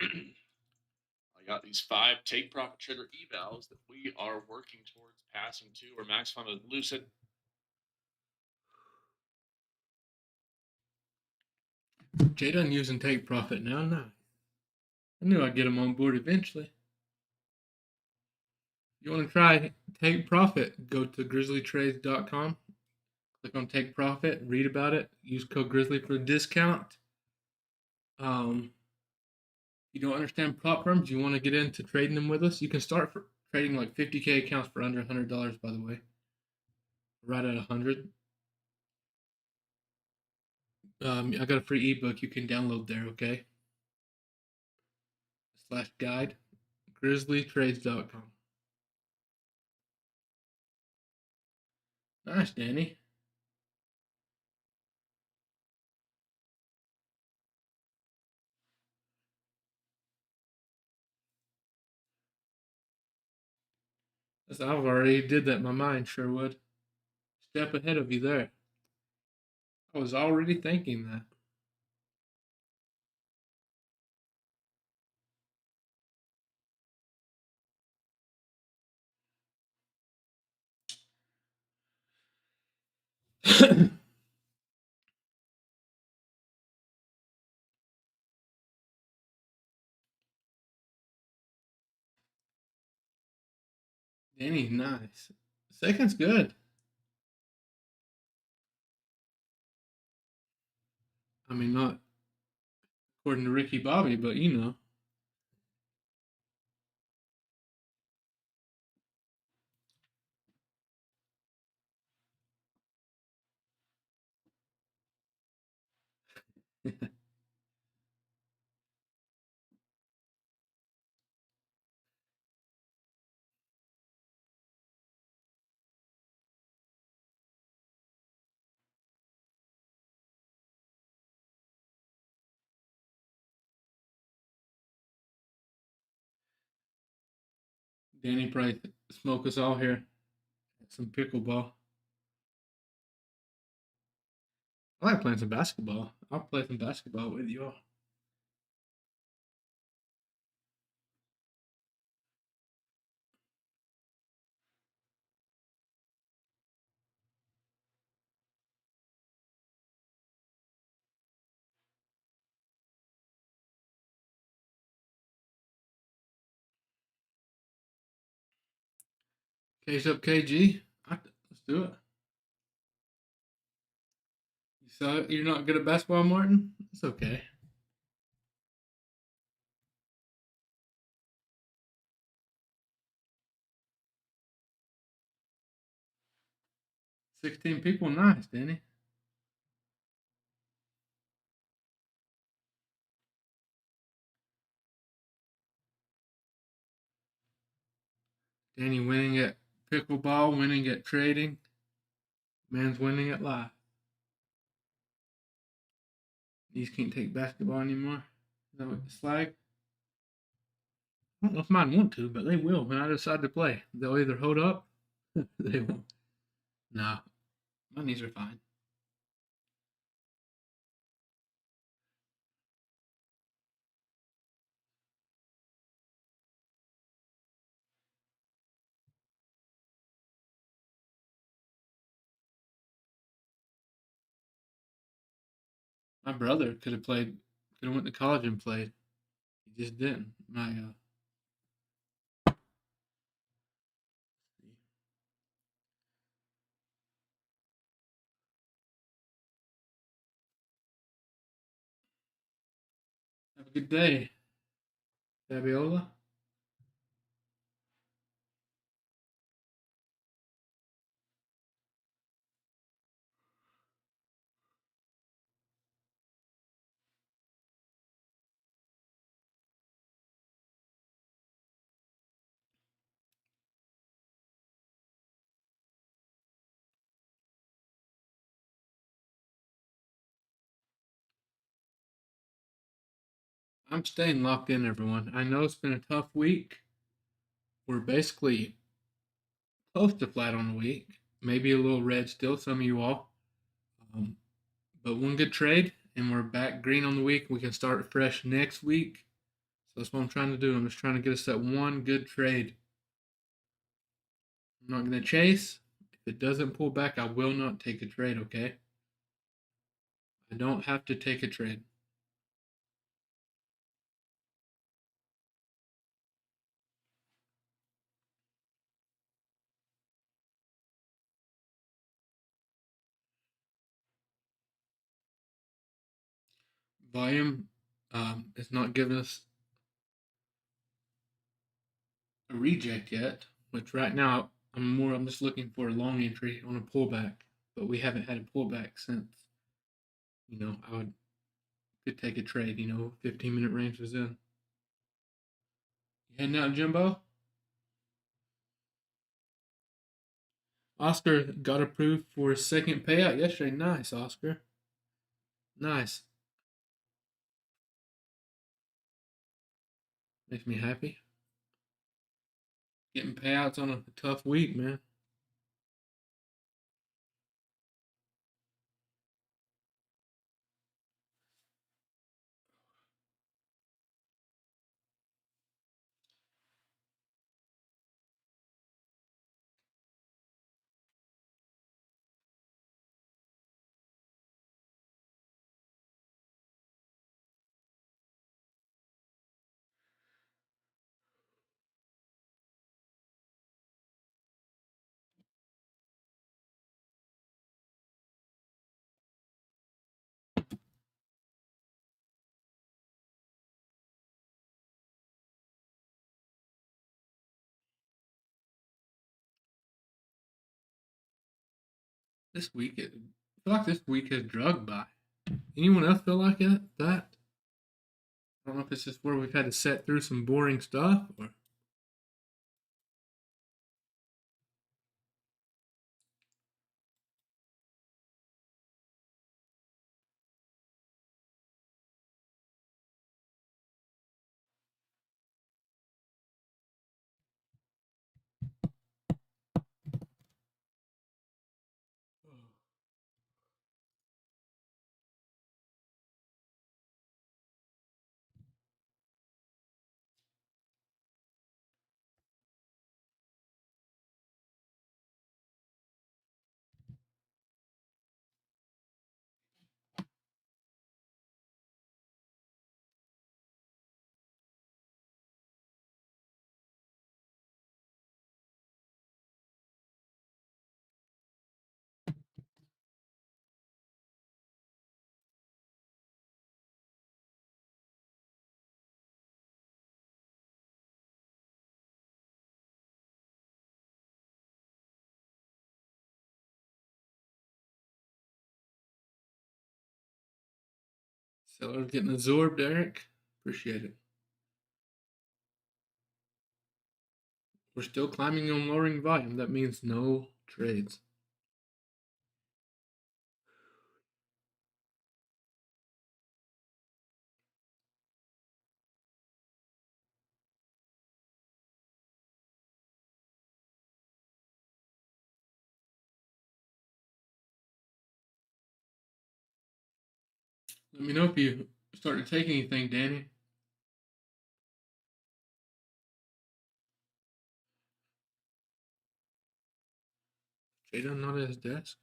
I got these 5 take profit trader evals that we are working towards passing to or max fund with Lucid. Jay done using take profit now. Nice. I knew I'd get him on board eventually. You want to try take profit? Go to grizzlytrades.com. Click on take profit. Read about it. Use code Grizzly for a discount. You don't understand prop firms? You want to get into trading them with us? You can start for trading like 50K accounts for under $100. By the way, right at 100. I got a free ebook you can download there. Okay. /guide. grizzlytrades.com. Nice, Danny. I've already did that in my mind, sure would. Step ahead of you there. I was already thinking that. Danny, nice. Second's good. I mean, not according to Ricky Bobby, but you know. Danny probably smoke us all here. Some pickleball. I like playing some basketball. I'll play some basketball with you all. Case up KG. Let's do it. So you're not good at basketball, Martin? It's okay. $16 people, nice, Danny. Danny winning at pickleball, winning at trading. Man's winning at life. These can't take basketball anymore. Is that what slag? I don't know if mine want to, but they will when I decide to play. They'll either hold up, they won't. No, my knees are fine. My brother could have played, could have went to college and played. He just didn't. Have a good day, Fabiola. I'm staying locked in, everyone. I know it's been a tough week. We're basically close to flat on the week. Maybe a little red still, some of you all. But one good trade, and we're back green on the week. We can start fresh next week. that's what I'm trying to do. I'm just trying to get us that one good trade. I'm not going to chase. If it doesn't pull back, I will not take a trade, okay? I don't have to take a trade. Volume is not giving us a reject yet, which right now I'm just looking for a long entry on a pullback, but we haven't had a pullback since I could take a trade, 15-minute range was in. You heading out, Jimbo? Oscar got approved for his second payout yesterday. Nice, Oscar. Nice. Makes me happy. Getting payouts on a tough week, man. This week, I feel like this week has drugged by. Anyone else feel like it? That? I don't know if it's just where we've had to set through some boring stuff or. Sellers getting absorbed, Eric. Appreciate it. We're still climbing on lowering volume. That means no trades. Let me know if you start to take anything, Danny. Jada not at his desk.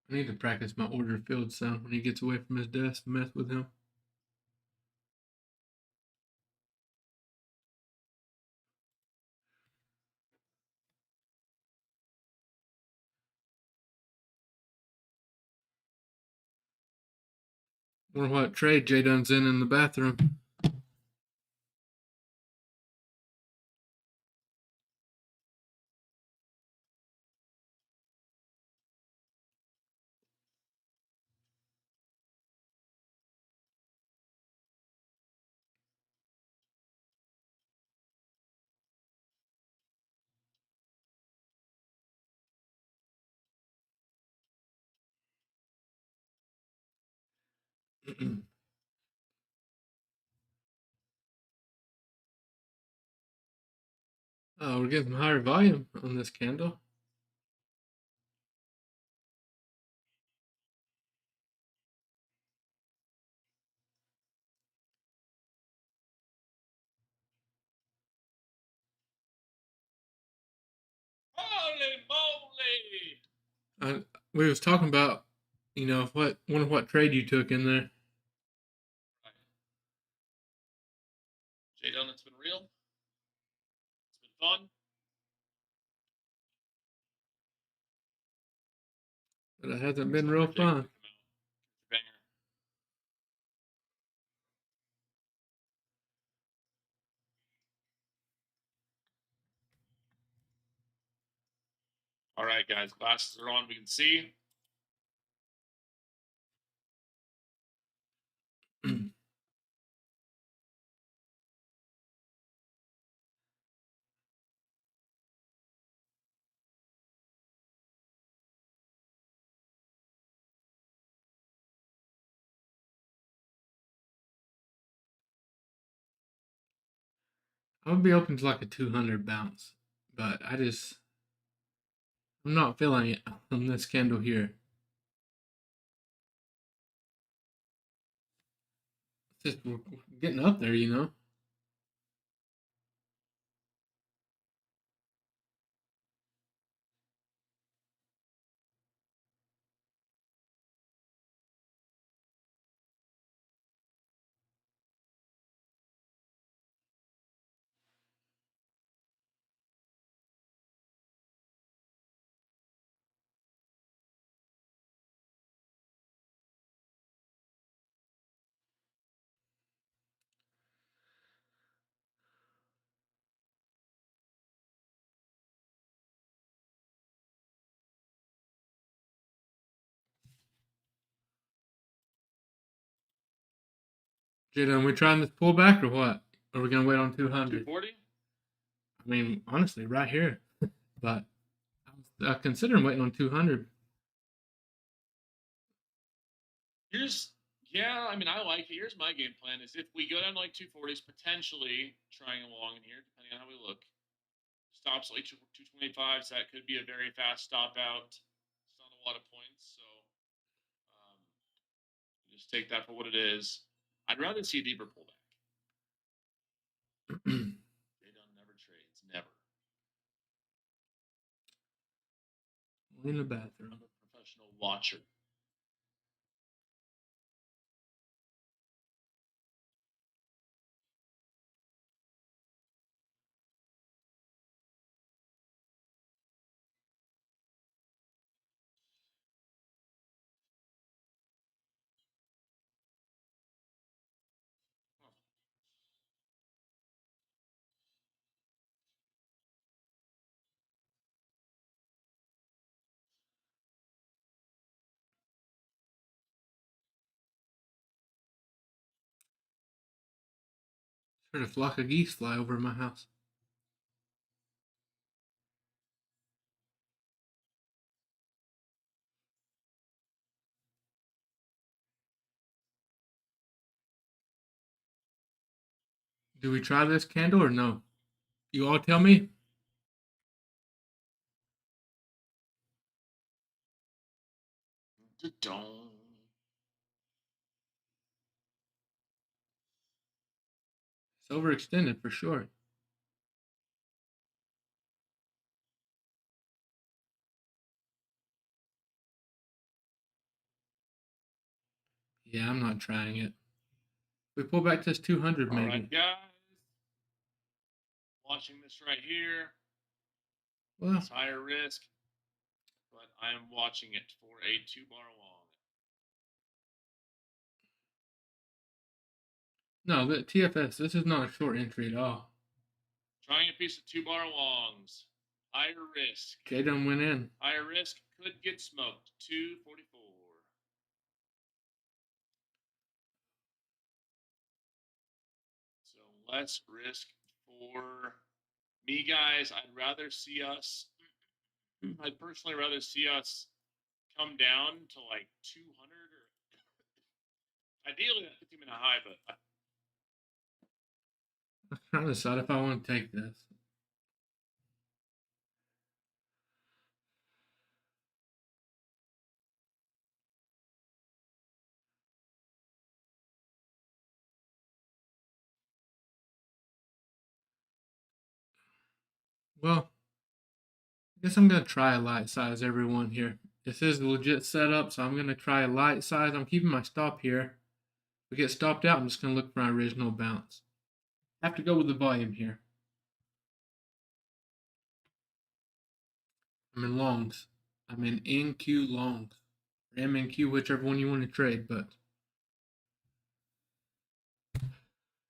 I need to practice my order field sound when he gets away from his desk to mess with him. Wonder what trade Jay Dunn's in the bathroom. Oh, we're getting higher volume on this candle. Holy moly! We was talking about, wonder what trade you took in there. J Done, it's been real. It's been fun. But it hasn't been real fun. Banger. All right, guys, glasses are on. We can see. I would be open to like a 200 bounce, but I'm not feeling it on this candle here. It's just we're getting up there, you know. Jaden, we trying this pullback or what? Or are we gonna wait on 200? 240? I mean, honestly, right here. But I was considering waiting on 200. I mean, I like it. Here's my game plan: is if we go down to like 240s, potentially trying along in here, depending on how we look. Stops like 225s. That could be a very fast stop out. It's not a lot of points, so just take that for what it is. I'd rather see a deeper pullback. They don't never trades, never. In the bathroom. I'm a professional watcher. Heard a flock of geese fly over my house. Do we try this candle or no? You all tell me. Don't. It's overextended for sure. Yeah, I'm not trying it. We pull back to this 200 maybe. All right, guys. Watching this right here. Well, it's higher risk, but I am watching it for a 2-bar long. No, the TFS. This is not a short entry at all. Trying a piece of 2-bar longs. Higher risk. Jaden went in. Higher risk could get smoked. 244. So less risk for me, guys. I'd rather see us. I'd personally rather see us come down to like 200 or Ideally, that 15-minute high, but I'm trying to decide if I want to take this. Well, I guess I'm gonna try a light size everyone here. This is a legit setup, so I'm gonna try a light size. I'm keeping my stop here. If we get stopped out, I'm just gonna look for my original bounce. I have to go with the volume here. I'm in longs. I'm in NQ longs. Or MNQ, whichever one you want to trade, but if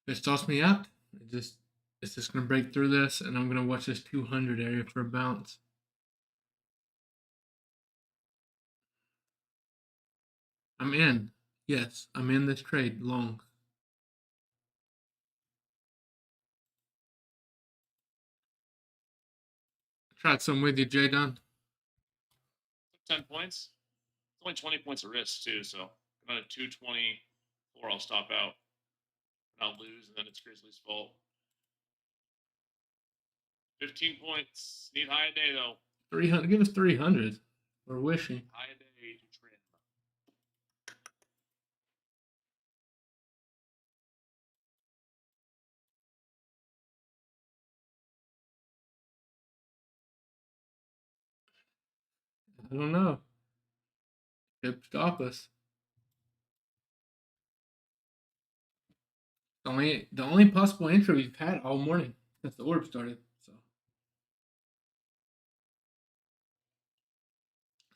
it stops me out, it's just gonna break through this, and I'm gonna watch this 200 area for a bounce. I'm in. Yes, I'm in this trade long. I tried some with you, Jay Dunn. 10 points. It's only 20 points of risk too, so about a 224, I'll stop out. And I'll lose, and then it's Grizzlies' fault. 15 points. Need high a day though. 300. Give us 300. We're wishing. High a day to trim. I don't know. Could stop us. The only possible entry we've had all morning since the orb started. So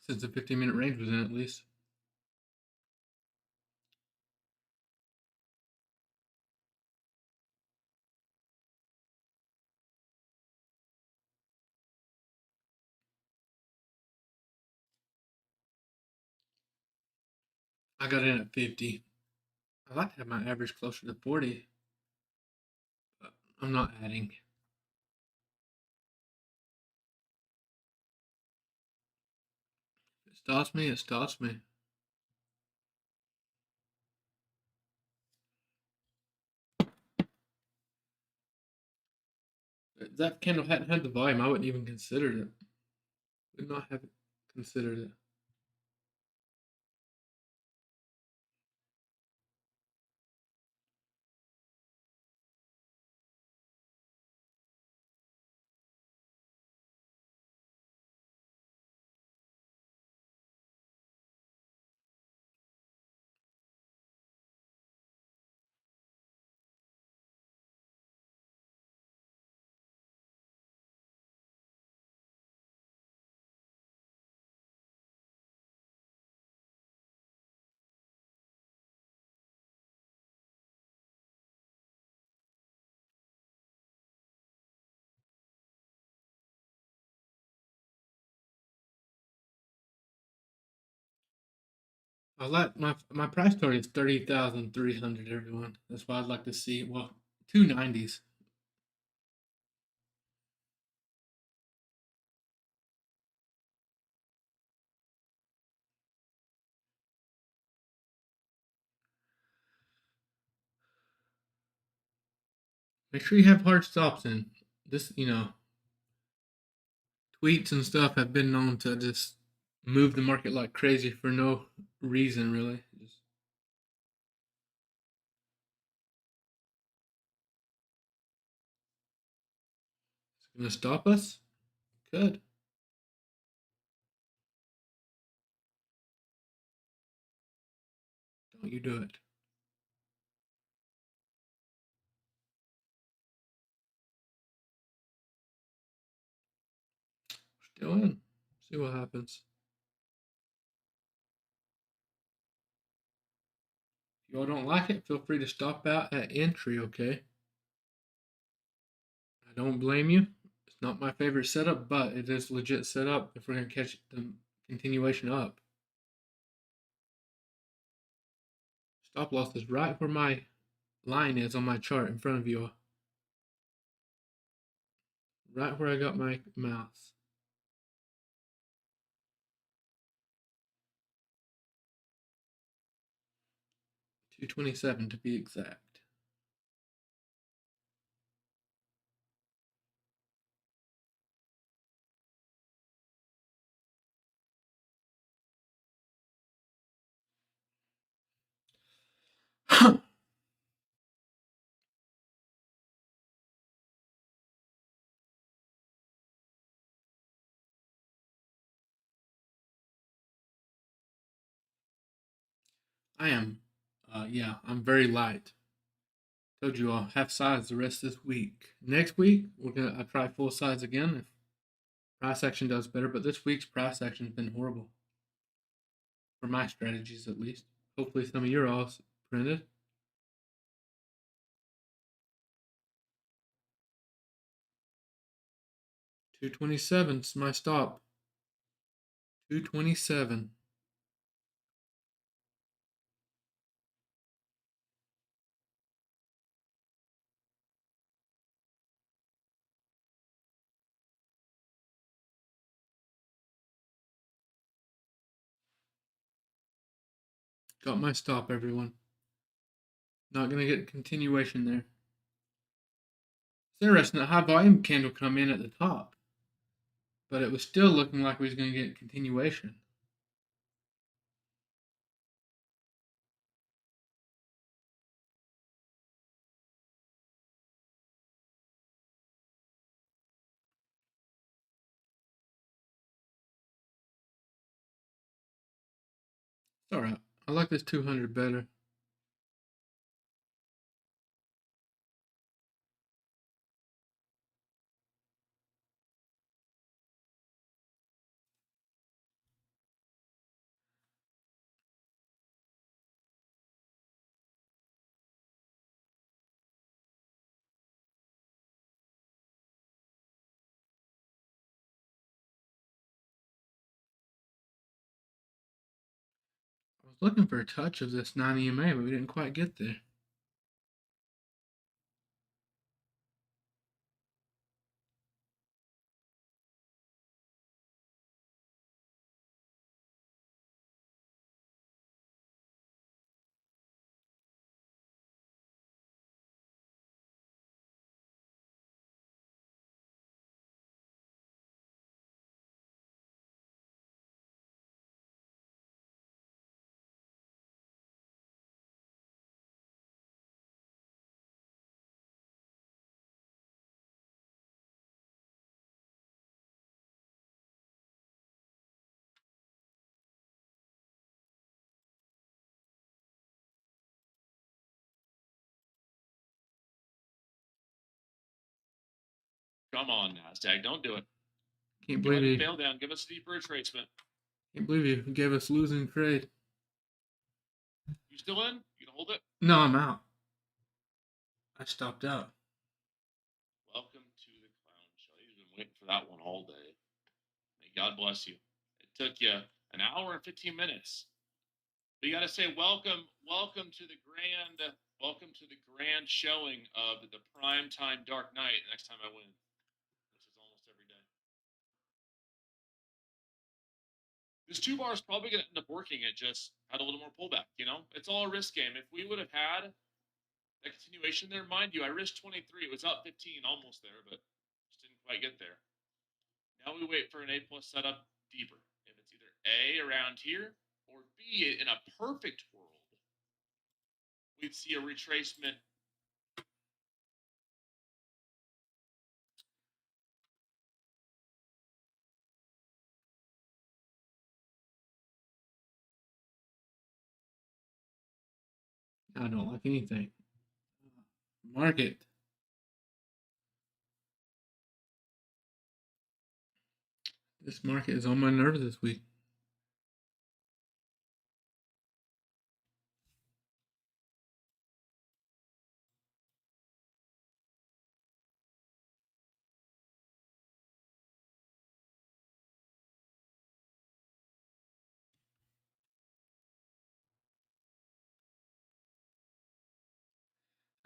since the 15-minute range was in, at least. I got in at 50. I like to have my average closer to 40, but I'm not adding. If it stops me, it stops me. If that candle hadn't had the volume, I wouldn't even considered it. Would not have considered it. I like my price target is 30,300. Everyone, that's why I'd like to see. Well, 290s. Make sure you have hard stops in. This, tweets and stuff have been known to just move the market like crazy for no reason, really. Just it's gonna stop us. Good. Don't you do it. Still in. See what happens. If y'all don't like it, feel free to stop out at entry, okay? I don't blame you. It's not my favorite setup, but it is legit setup if we're gonna catch the continuation up. Stop loss is right where my line is on my chart in front of you. Right where I got my mouse. 227 to be exact. I am, yeah, I'm very light. Told you I'll have sides the rest of this week. Next week, I'll try full sides again if price action does better, but this week's price action's been horrible. For my strategies, at least. Hopefully, some of your all printed. 227's my stop. 227. Got my stop, everyone. Not gonna get continuation there. It's interesting that high volume candle come in at the top, but it was still looking like we was gonna get continuation. It's alright. I like this 200 better. I was looking for a touch of this 9 EMA, but we didn't quite get there. Come on, Nasdaq, don't do it. Can't Go ahead and believe fail down. Give us a deeper retracement. you gave us losing trade. You still in? You gonna hold it? No, I'm out. I stopped out. Welcome to the clown show. You've been waiting for that one all day. May God bless you. It took you an hour and 15 minutes. But you got to say welcome to the grand showing of the primetime Dark Knight next time I win, which is almost every day. This 2 bar is probably going to end up working. It just had a little more pullback, you know? It's all a risk game. If we would have had a continuation there, mind you, I risked 23. It was up 15, almost there, but just didn't quite get there. Now we wait for an A+ setup deeper. If it's either A around here or B in a perfect world, we'd see a retracement. I don't like anything. Market. This market is on my nerves this week.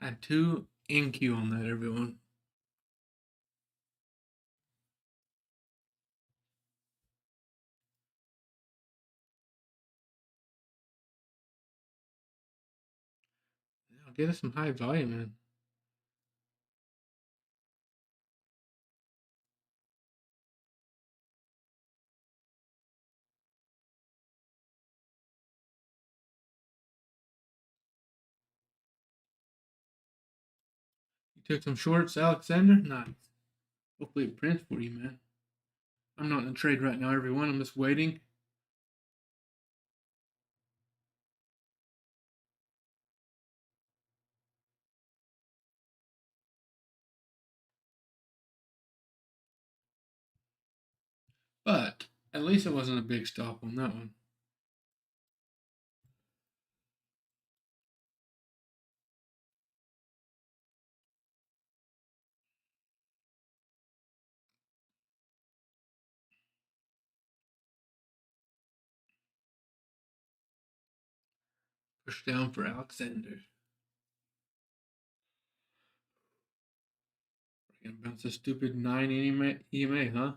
Add 2 NQ on that, everyone. get us some high volume in. You took some shorts, Alexander? Nice. Hopefully it prints for you, man. I'm not in a trade right now, everyone. I'm just waiting. But at least it wasn't a big stop on that one. Push down for Alexander. We're gonna bounce a stupid 9 EMA, huh?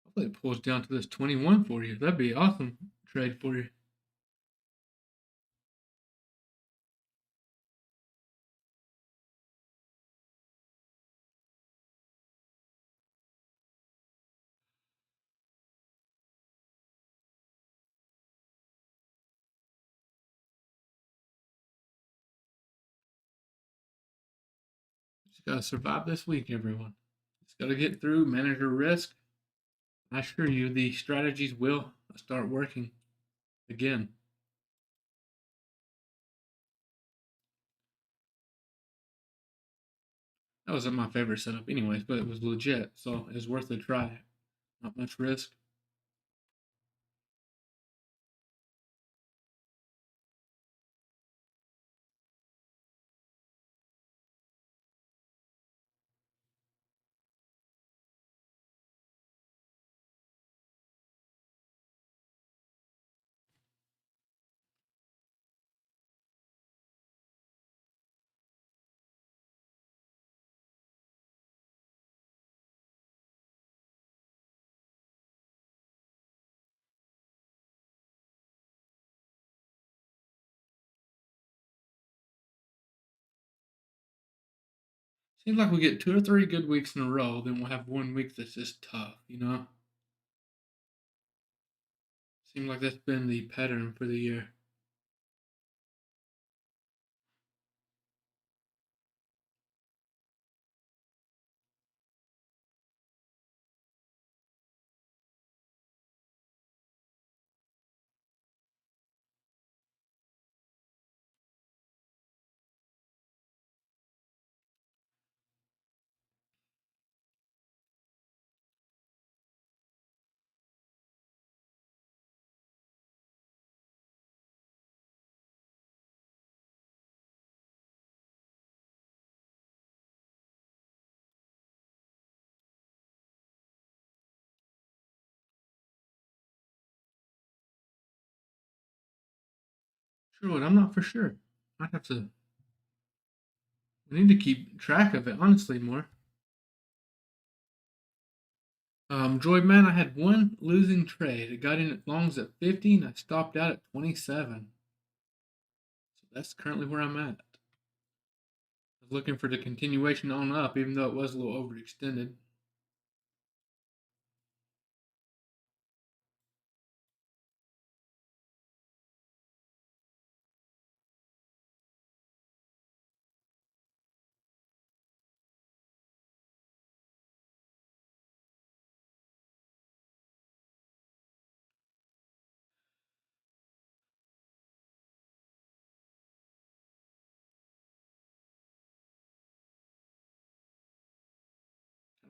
Hopefully it pulls down to this 21 for you. That'd be awesome trade for you. Just gotta survive this week, everyone. Just gotta get through, manage your risk. I assure you, the strategies will start working again. That wasn't my favorite setup, anyways, but it was legit, so it was worth a try. Not much risk. Seems like we get 2 or 3 good weeks in a row, then we'll have one week that's just tough, you know? Seems like that's been the pattern for the year. Sure, I'm not for sure. I'd have to. We need to keep track of it, honestly, more. Droid Man, I had one losing trade. It got in at longs at 50, and I stopped out at 27. So that's currently where I'm at. I was looking for the continuation on up, even though it was a little overextended.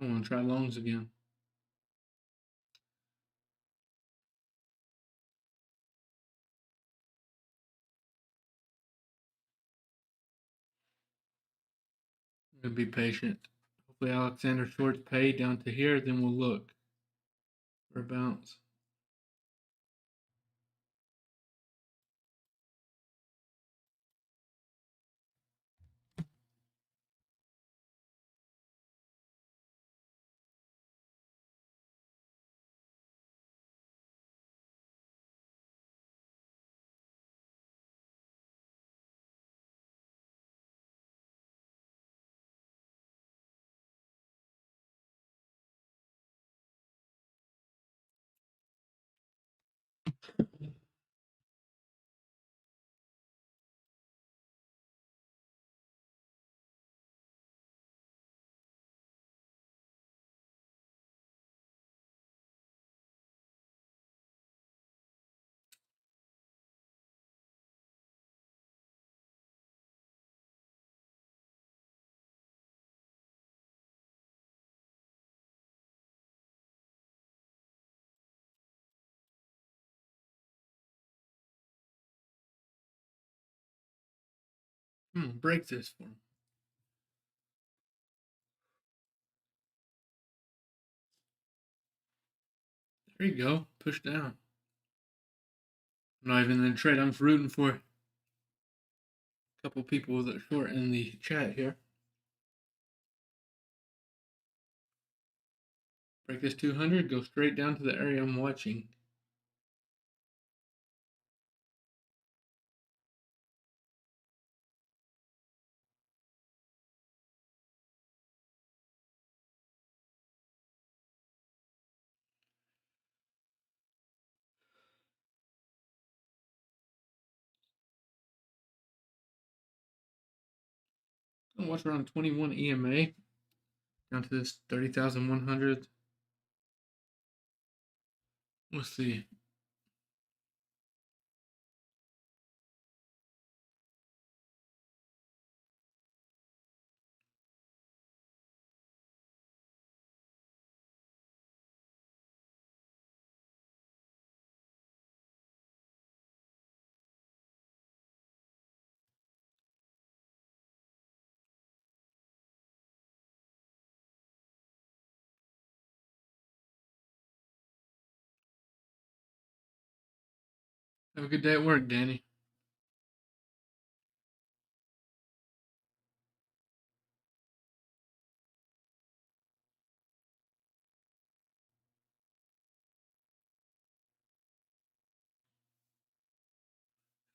I want to try longs again. I'm going to be patient. Hopefully Alexander shorts pay down to here, then we'll look for a bounce. Break this for him. There you go. Push down. I'm not even in the trade. I'm just rooting for a couple people that are short in the chat here. Break this 200. Go straight down to the area I'm watching. I'm watching around 21 EMA down to this 30,100. Let's see. Have a good day at work, Danny.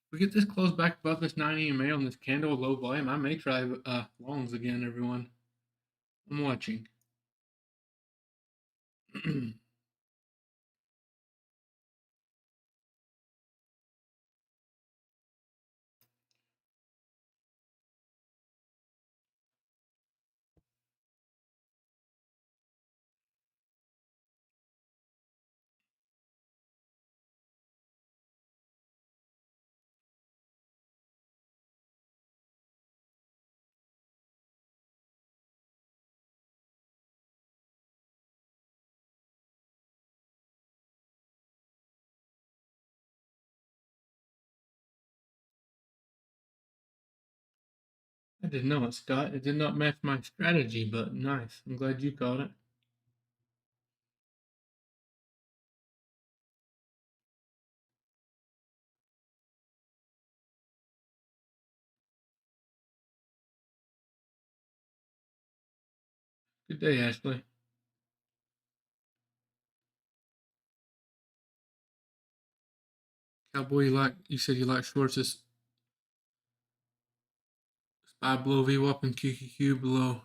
If we get this close back above this 9 EMA on this candle low volume, I may try longs again, everyone. I'm watching. I did not, Scott. It did not match my strategy, but nice. I'm glad you caught it. Good day, Ashley. Cowboy, you said you like shorts. Is SPY below VWAP and QQQ below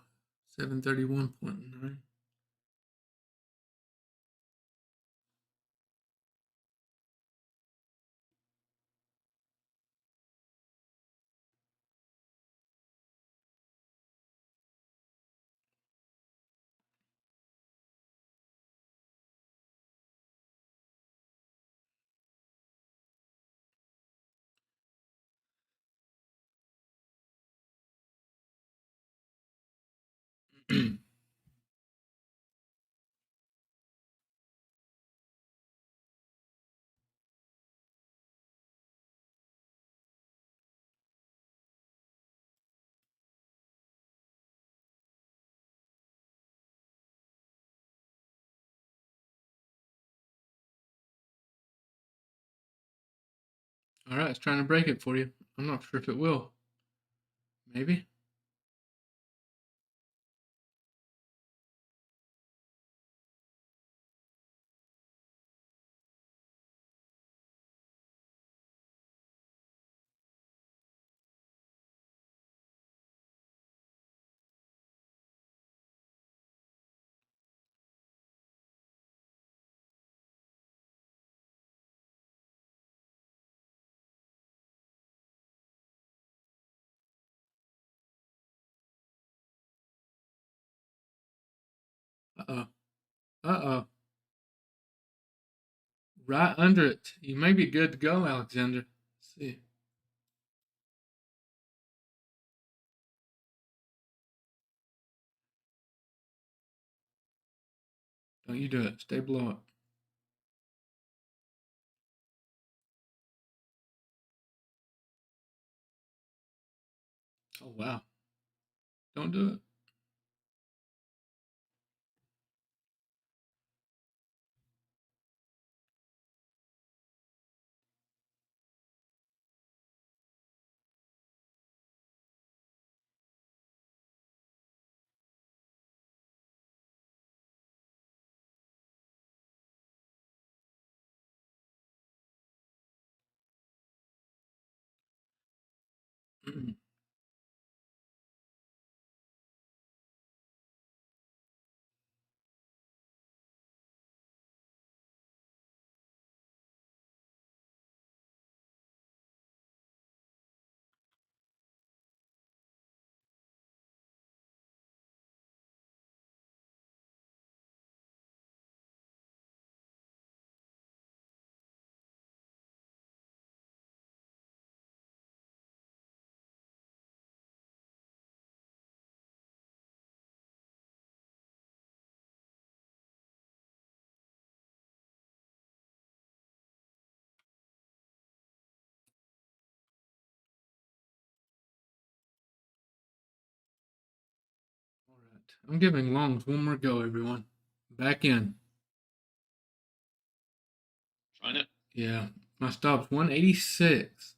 731.9. All right, it's trying to break it for you. I'm not sure if it will. Maybe. Uh-oh. Uh-oh. Right under it. You may be good to go, Alexander. Let's see. Don't you do it. Stay below it. Oh, wow. Don't do it. All right. I'm giving longs one more go, everyone. Back in. Trying it. Yeah. My stop's 186.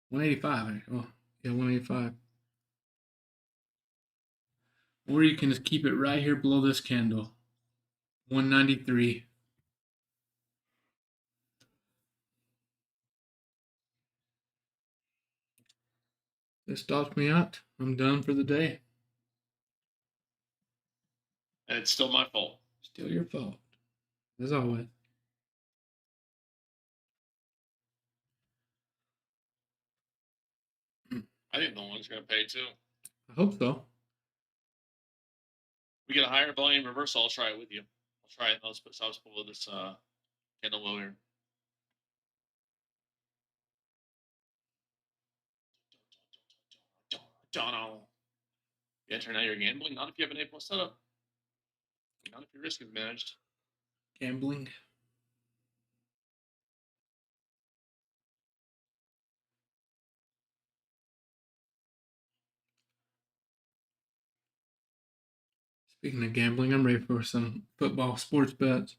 185. Oh, yeah, 185. Or you can just keep it right here below this candle. 193. This stops me out. I'm done for the day. And it's still my fault. Still your fault. As always. I think the one's going to pay too. I hope so. We get a higher volume reversal. I'll try it with you. I'll try it. I'll pull this candle low here. Donald. You enter now you're gambling. Not if you have an A+ setup. Not if your risk is managed. Gambling. Speaking of gambling, I'm ready for some football sports bets.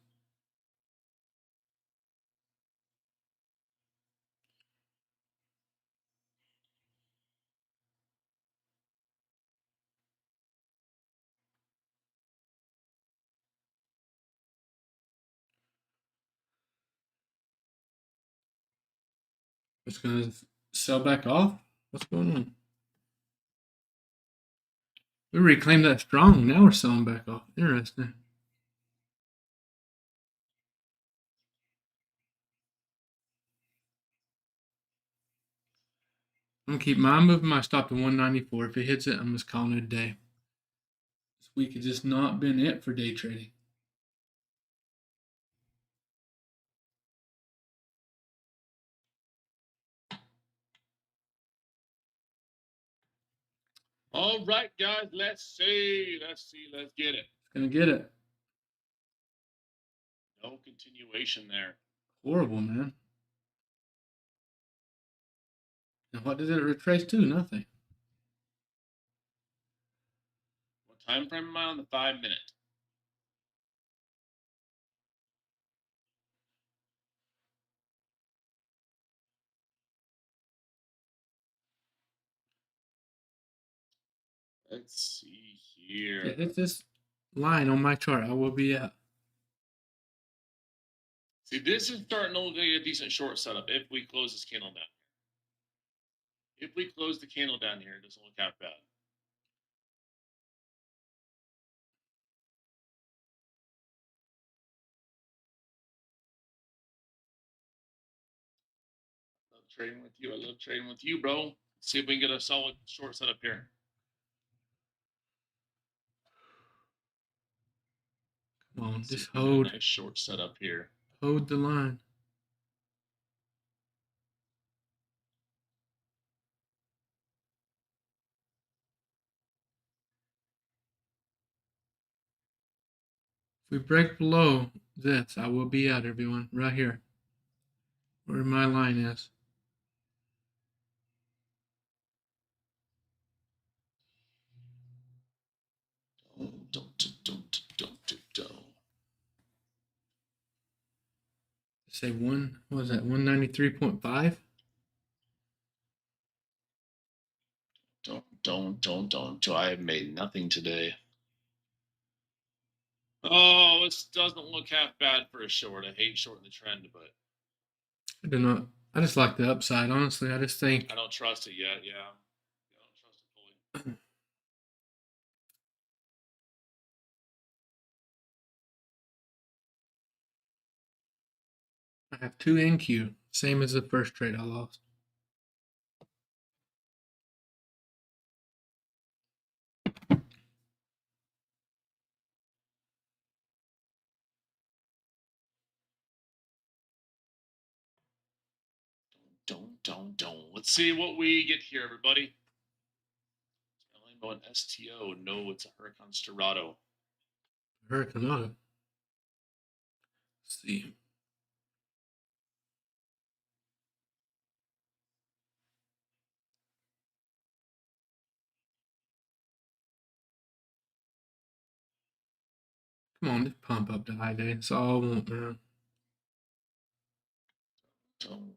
It's going to sell back off? What's going on? We reclaimed that strong. Now we're selling back off. Interesting. I'm gonna keep mine moving my stop to 194. If it hits it, I'm just calling it a day. This week has just not been it for day trading. All right, guys. Let's see. Let's get it. It's gonna get it. No continuation there. Horrible, man. And what did it retrace to? Nothing. What time frame am I on? The 5 minute. Let's see here. If it hits this line on my chart, I will be out. See, this is starting to look like a decent short setup if we close this candle down. If we close the candle down here, it doesn't look that bad. I love trading with you. I love trading with you, bro. Let's see if we can get a solid short setup here. Come on, just hold. Nice short setup here. Hold the line. If we break below this, I will be out, everyone. Right here. Where my line is. say what was that, 193.5? Don't. I have made nothing today. Oh, it doesn't look half bad for a short. I hate shorting the trend, but I do not. I just like the upside, honestly. I just think I don't trust it yet. Yeah, I don't trust it fully. I have 2 NQ, same as the first trade I lost. Don't. Let's see what we get here, everybody. Rainbow and STO. No, it's a Huracan Storado. Hurricane Auto. Let's see. Come on, just pump up to high day. That's all I want, man. Don't.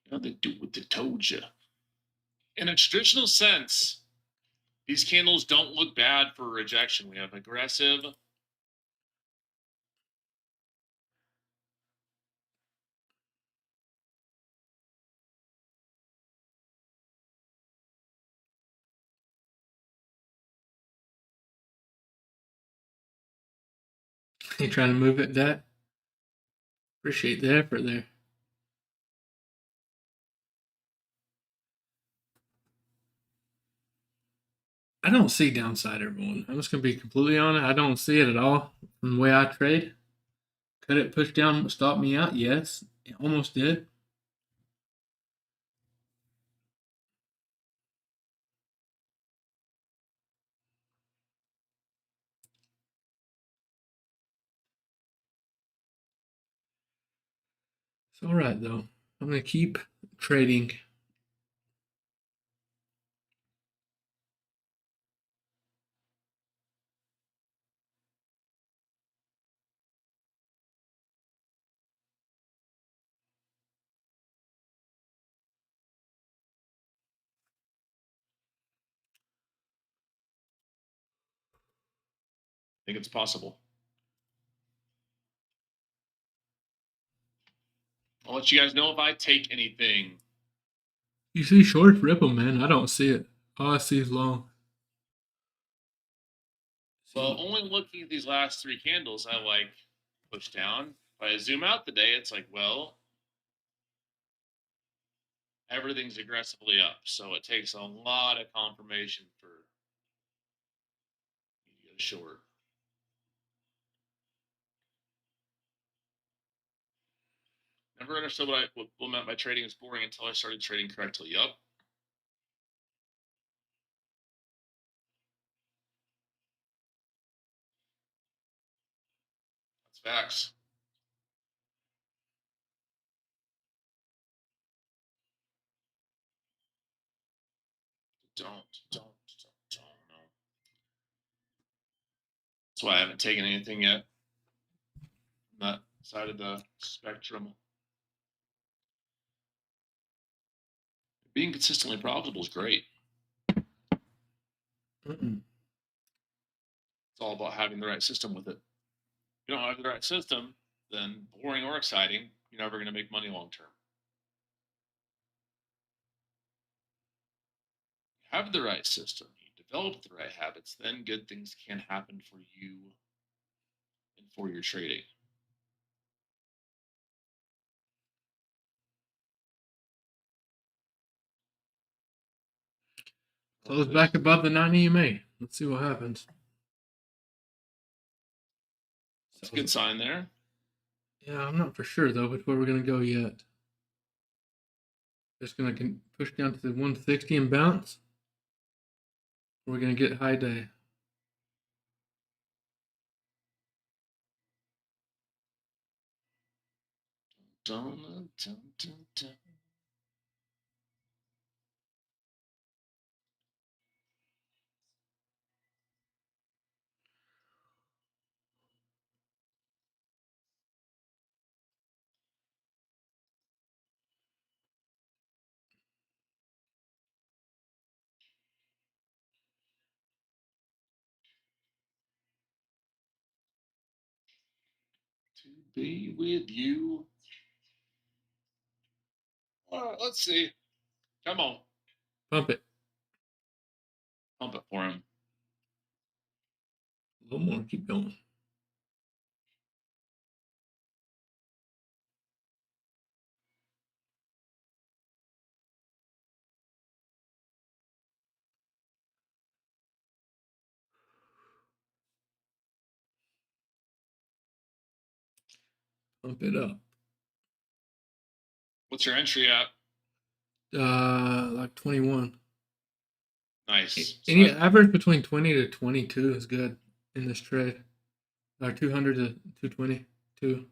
You know, they do what they told you. In a traditional sense, these candles don't look bad for rejection. We have aggressive. You trying to move it, that? Appreciate the effort there. I don't see downside, everyone. I'm just gonna be completely honest. I don't see it at all from the way I trade. Could it push down, stop me out? Yes, it almost did. It's all right though. I'm gonna keep trading. I think it's possible. I'll let you guys know if I take anything. You see short ripple, man. I don't see it. All I see is long. Well, only looking at these last three candles, I like push down. If I zoom out the day, it's like, well, everything's aggressively up. So it takes a lot of confirmation for me to go short. Never understood what meant by trading is boring until I started trading correctly. Yup. That's facts. Don't. No. That's why I haven't taken anything yet. On that side of the spectrum. Being consistently profitable is great. Mm-mm. It's all about having the right system with it. If you don't have the right system, then boring or exciting, you're never going to make money long term. Have the right system, you develop the right habits, then good things can happen for you and for your trading. Close back above the 90 EMA. Let's see what happens. It's a good sign there. Yeah, I'm not for sure though which way we're gonna go yet. Just gonna push down to the 160 and bounce. We're gonna get high day. Dun. to be with you. All right, let's see. Come on, Pump it. pump it for him. A little more. Keep going. Pump it up. What's your entry at? Like 21. Nice. Any average between 20 to 22 is good in this trade. Or 200 to 222.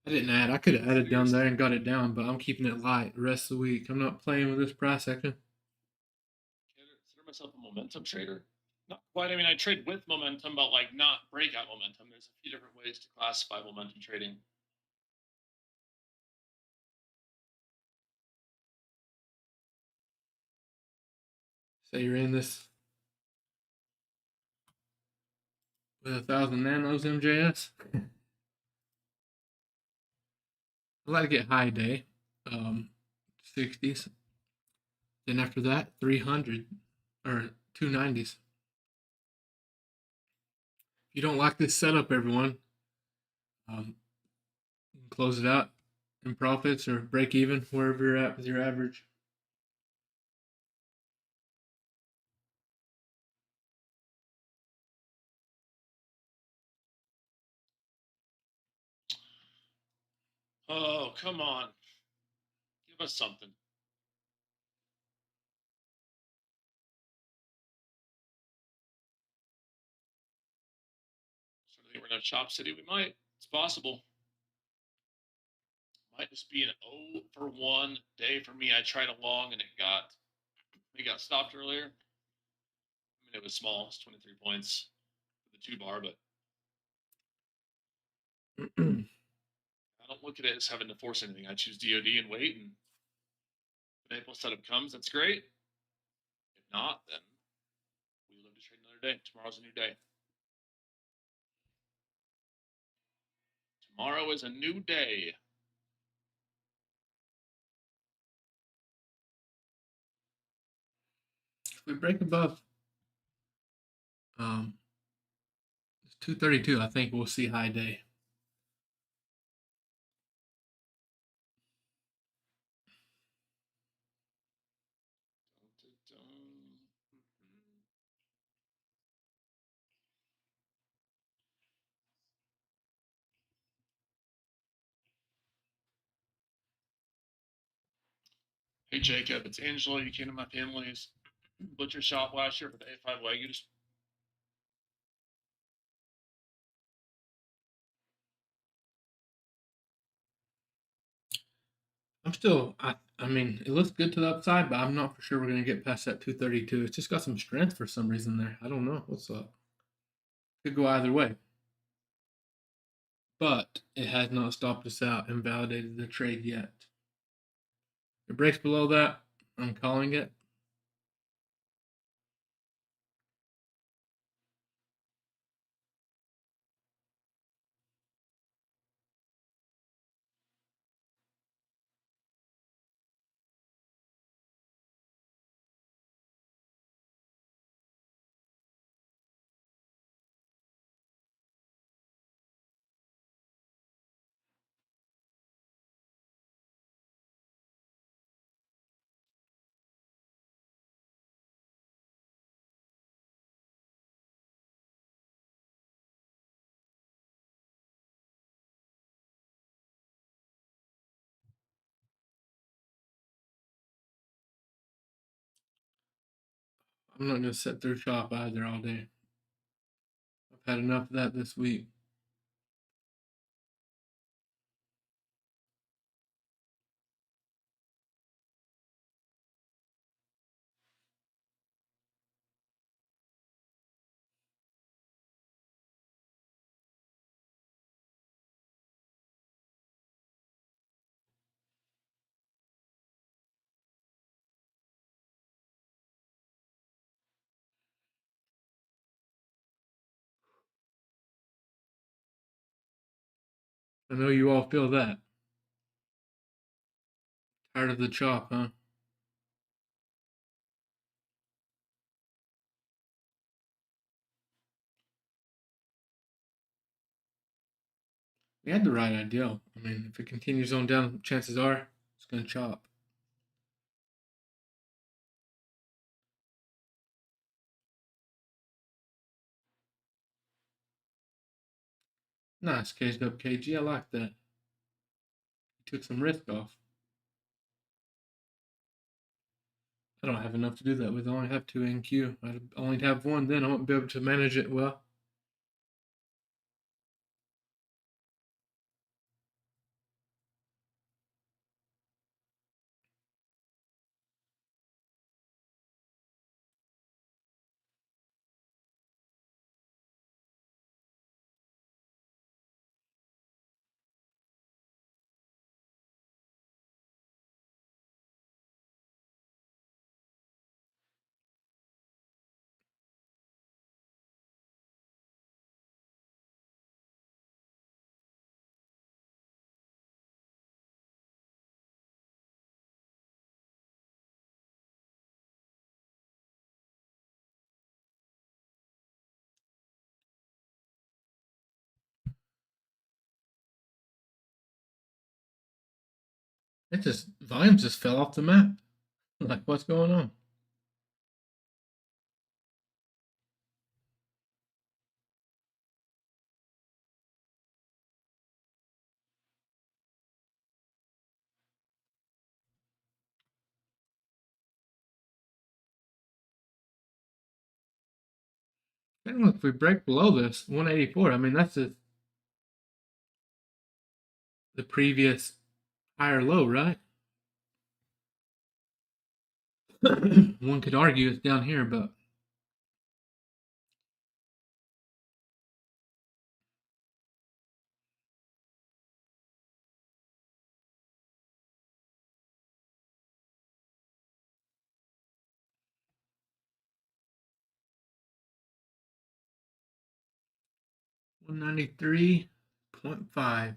I didn't add. I could have added down there and got it down, but I'm keeping it light the rest of the week. I'm not playing with this price action. Consider myself a momentum trader. Not quite. I mean, I trade with momentum, but like not breakout momentum. There's a few different ways to classify momentum trading. Say you're in this with 1,000 nanos MJS. I like to get high day, 60s. Then after that, 300 or 290s. If you don't like this setup, everyone, close it out in profits or break even wherever you're at with your average. Oh, come on. Give us something. Certainly, we're not Shop City. We might. It's possible. Might just be an 0 for 1 day for me. I tried a long and it got stopped earlier. I mean, it was small. It's 23 points for the 2 bar, but I don't look at it as having to force anything. I choose DOD and wait, and if an April setup comes, that's great. If not, then we live to trade another day. Tomorrow's a new day. Tomorrow is a new day. If we break above 232, I think we'll see high day. Hey Jacob, it's Angela. You came to my family's butcher shop last year for the A5 Wagyus. I'm still, I mean, it looks good to the upside, but I'm not for sure we're going to get past that 232. It's just got some strength for some reason there. I don't know what's up. Could go either way. But it has not stopped us out and validated the trade yet. If it breaks below that, I'm calling it. I'm not going to sit through shop either all day. I've had enough of that this week. I know you all feel that. Tired of the chop, huh? We had the right idea. I mean, if it continues on down, chances are it's going to chop. Nice caged up KG. I like that. He took some risk off. I don't have enough to do that with. I only have 2 NQ. I'd only have 1, then I won't be able to manage it well. It just volumes just fell off the map. Like, what's going on? And look, if we break below this 184, I mean that's the previous higher low, right? One could argue it's down here, but 193.5.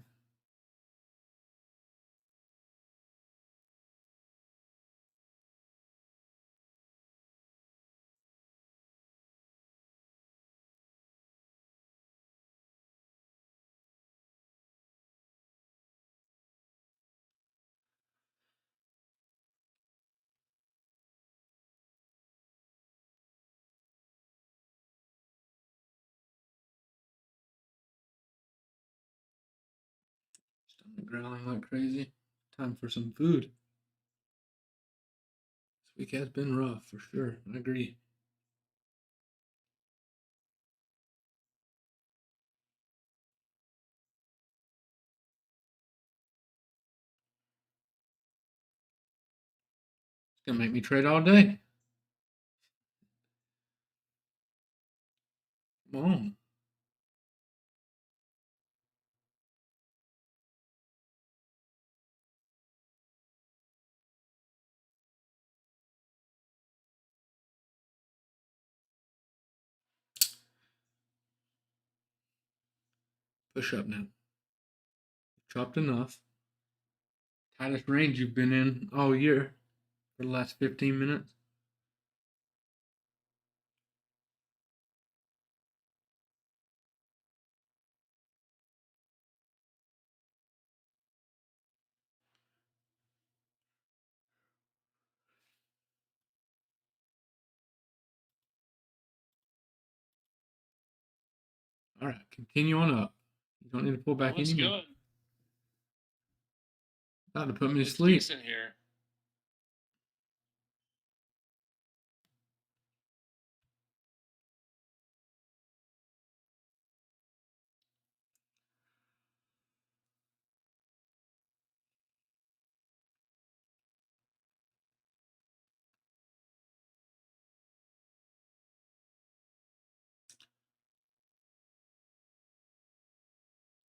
Stomach growling like crazy. Time for some food. This week has been rough for sure. I agree. It's gonna make me trade all day. Come on. Push up now. Chopped enough. Tightest range you've been in all year for the last 15 minutes. All right, continue on up. You don't need to pull back Looks anymore. good. About to put me to Looks sleep. decent here.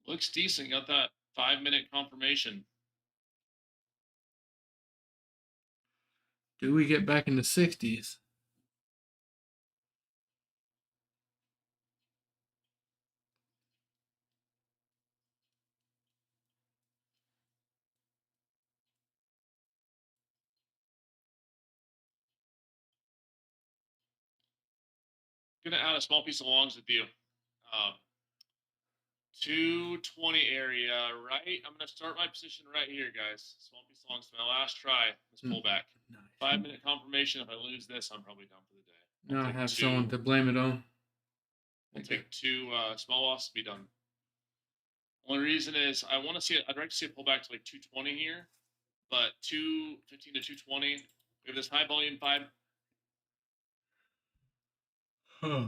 Looks decent. Got that 5-minute confirmation. Do we get back in the 60s? gonna add a small piece of longs with you. 220 area, right? I'm gonna start my position right here, guys. Small piece of longs. My last try. Let's pull back. Nice. 5-minute confirmation. If I lose this, I'm probably done for the day. Now I have someone to blame it on. I'll take 2 small loss to be done. Only reason is I want to see it. I'd like to see it pull back to like 220 here, but 215 to 220. We have this high volume 5. Huh.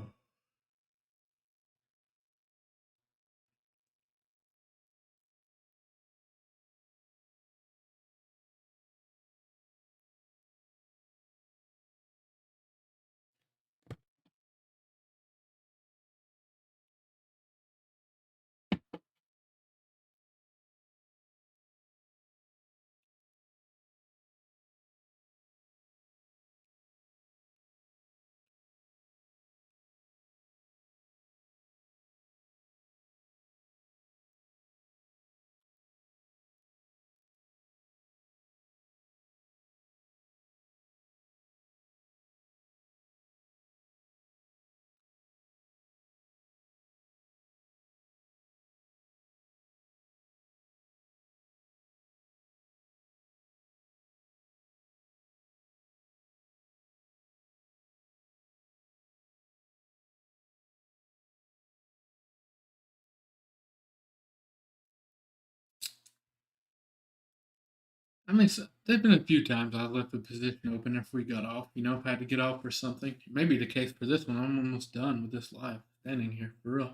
I mean, there've been a few times I left the position open if we got off. You know, if I had to get off or something. Maybe the case for this one. I'm almost done with this live standing here for real.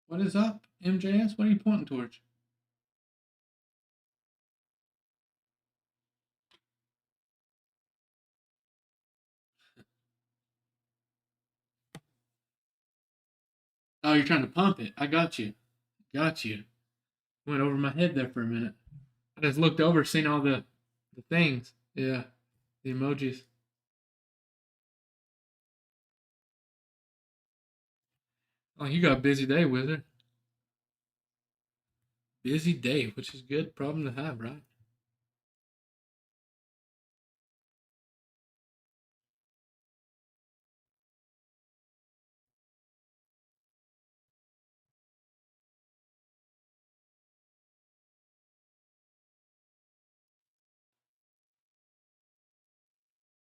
What is up, MJS? What are you pointing towards? Oh, you're trying to pump it. I got you. Got you. Went over my head there for a minute. I just looked over, seen all the things. Yeah, the emojis. Oh, you got a busy day, Wizard. Busy day, which is a good problem to have, right?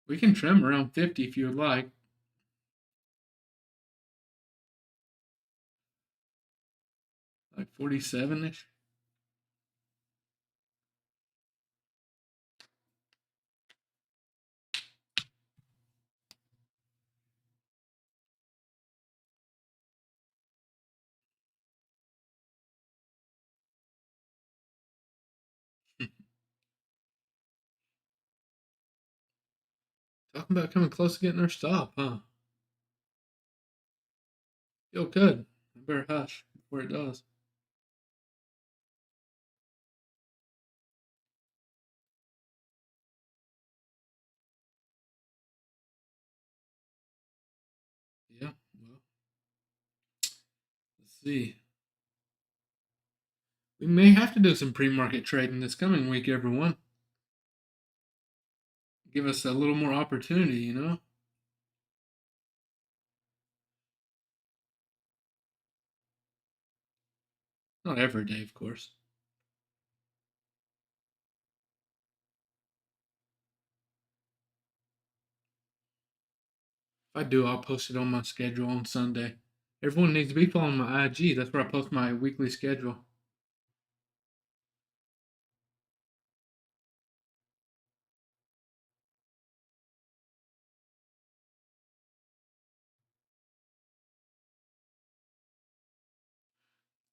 We can trim around 50 if you would like. Like 47-ish. Talking about coming close to getting our stop, huh? Feel good. I better hush before it does. Yeah, well, let's see. We may have to do some pre-market trading this coming week, everyone. Give us a little more opportunity, you know? Not every day, of course. If I do, I'll post it on my schedule on Sunday. Everyone needs to be following my IG. That's where I post my weekly schedule.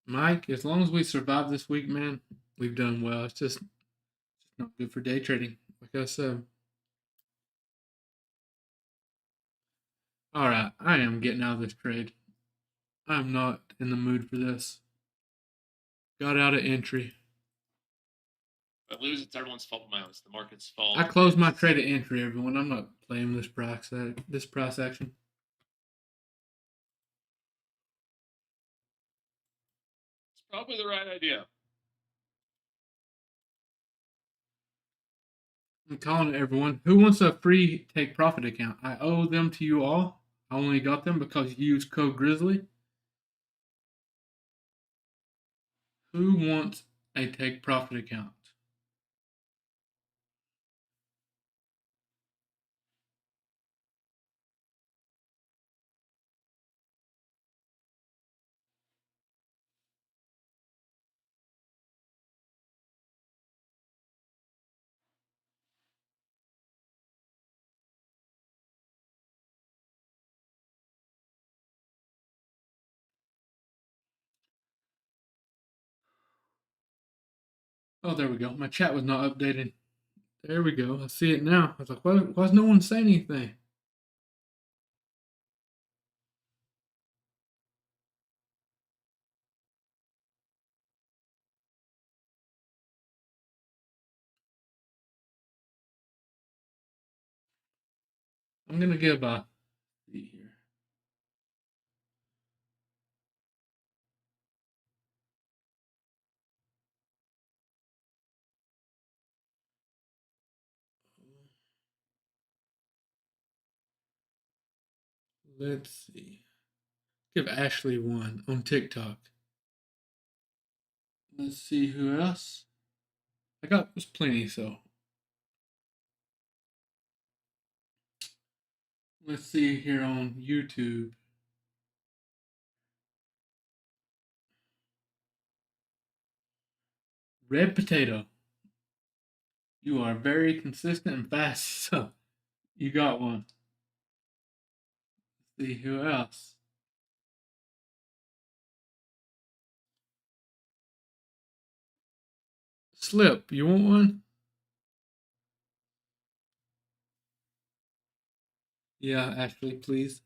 Mike, as long as we survive this week, man, we've done well. It's just not good for day trading, like I said. All right, I am getting out of this trade. I'm not in the mood for this. Got out of entry. If I lose, it's everyone's fault but my own. It's the market's fault. I closed my trade at entry, everyone. I'm not playing this price action. probably the right idea. I'm calling it, everyone. Who wants a free take profit account? I owe them to you all. I only got them because you used code Grizzly. Who wants a take profit account? Oh, there we go. My chat was not updated. There we go. I see it now. I was like, why's no one saying anything? I'm gonna give see here. Let's see. Give Ashley one on TikTok. Let's see who else. I got there's plenty, so let's see here on YouTube. Red Potato. You are very consistent and fast, so you got one. Let's see who else. Slip, you want one? Yeah, Ashley, please.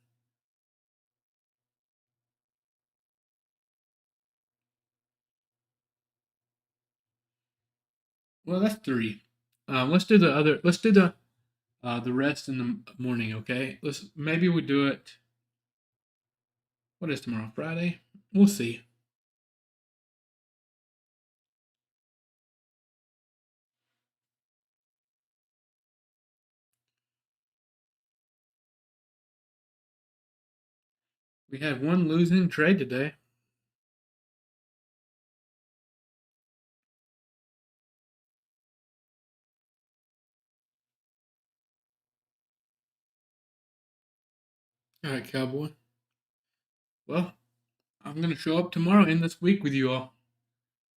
Well, that's three. Let's do the other. Let's do the rest in the morning. Okay. Maybe we do it. What is tomorrow? Friday. We'll see. We had one losing trade today. All right, Cowboy. Well, I'm gonna show up tomorrow and this week with you all.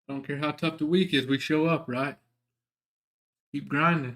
I don't care how tough the week is. We show up, right? Keep grinding.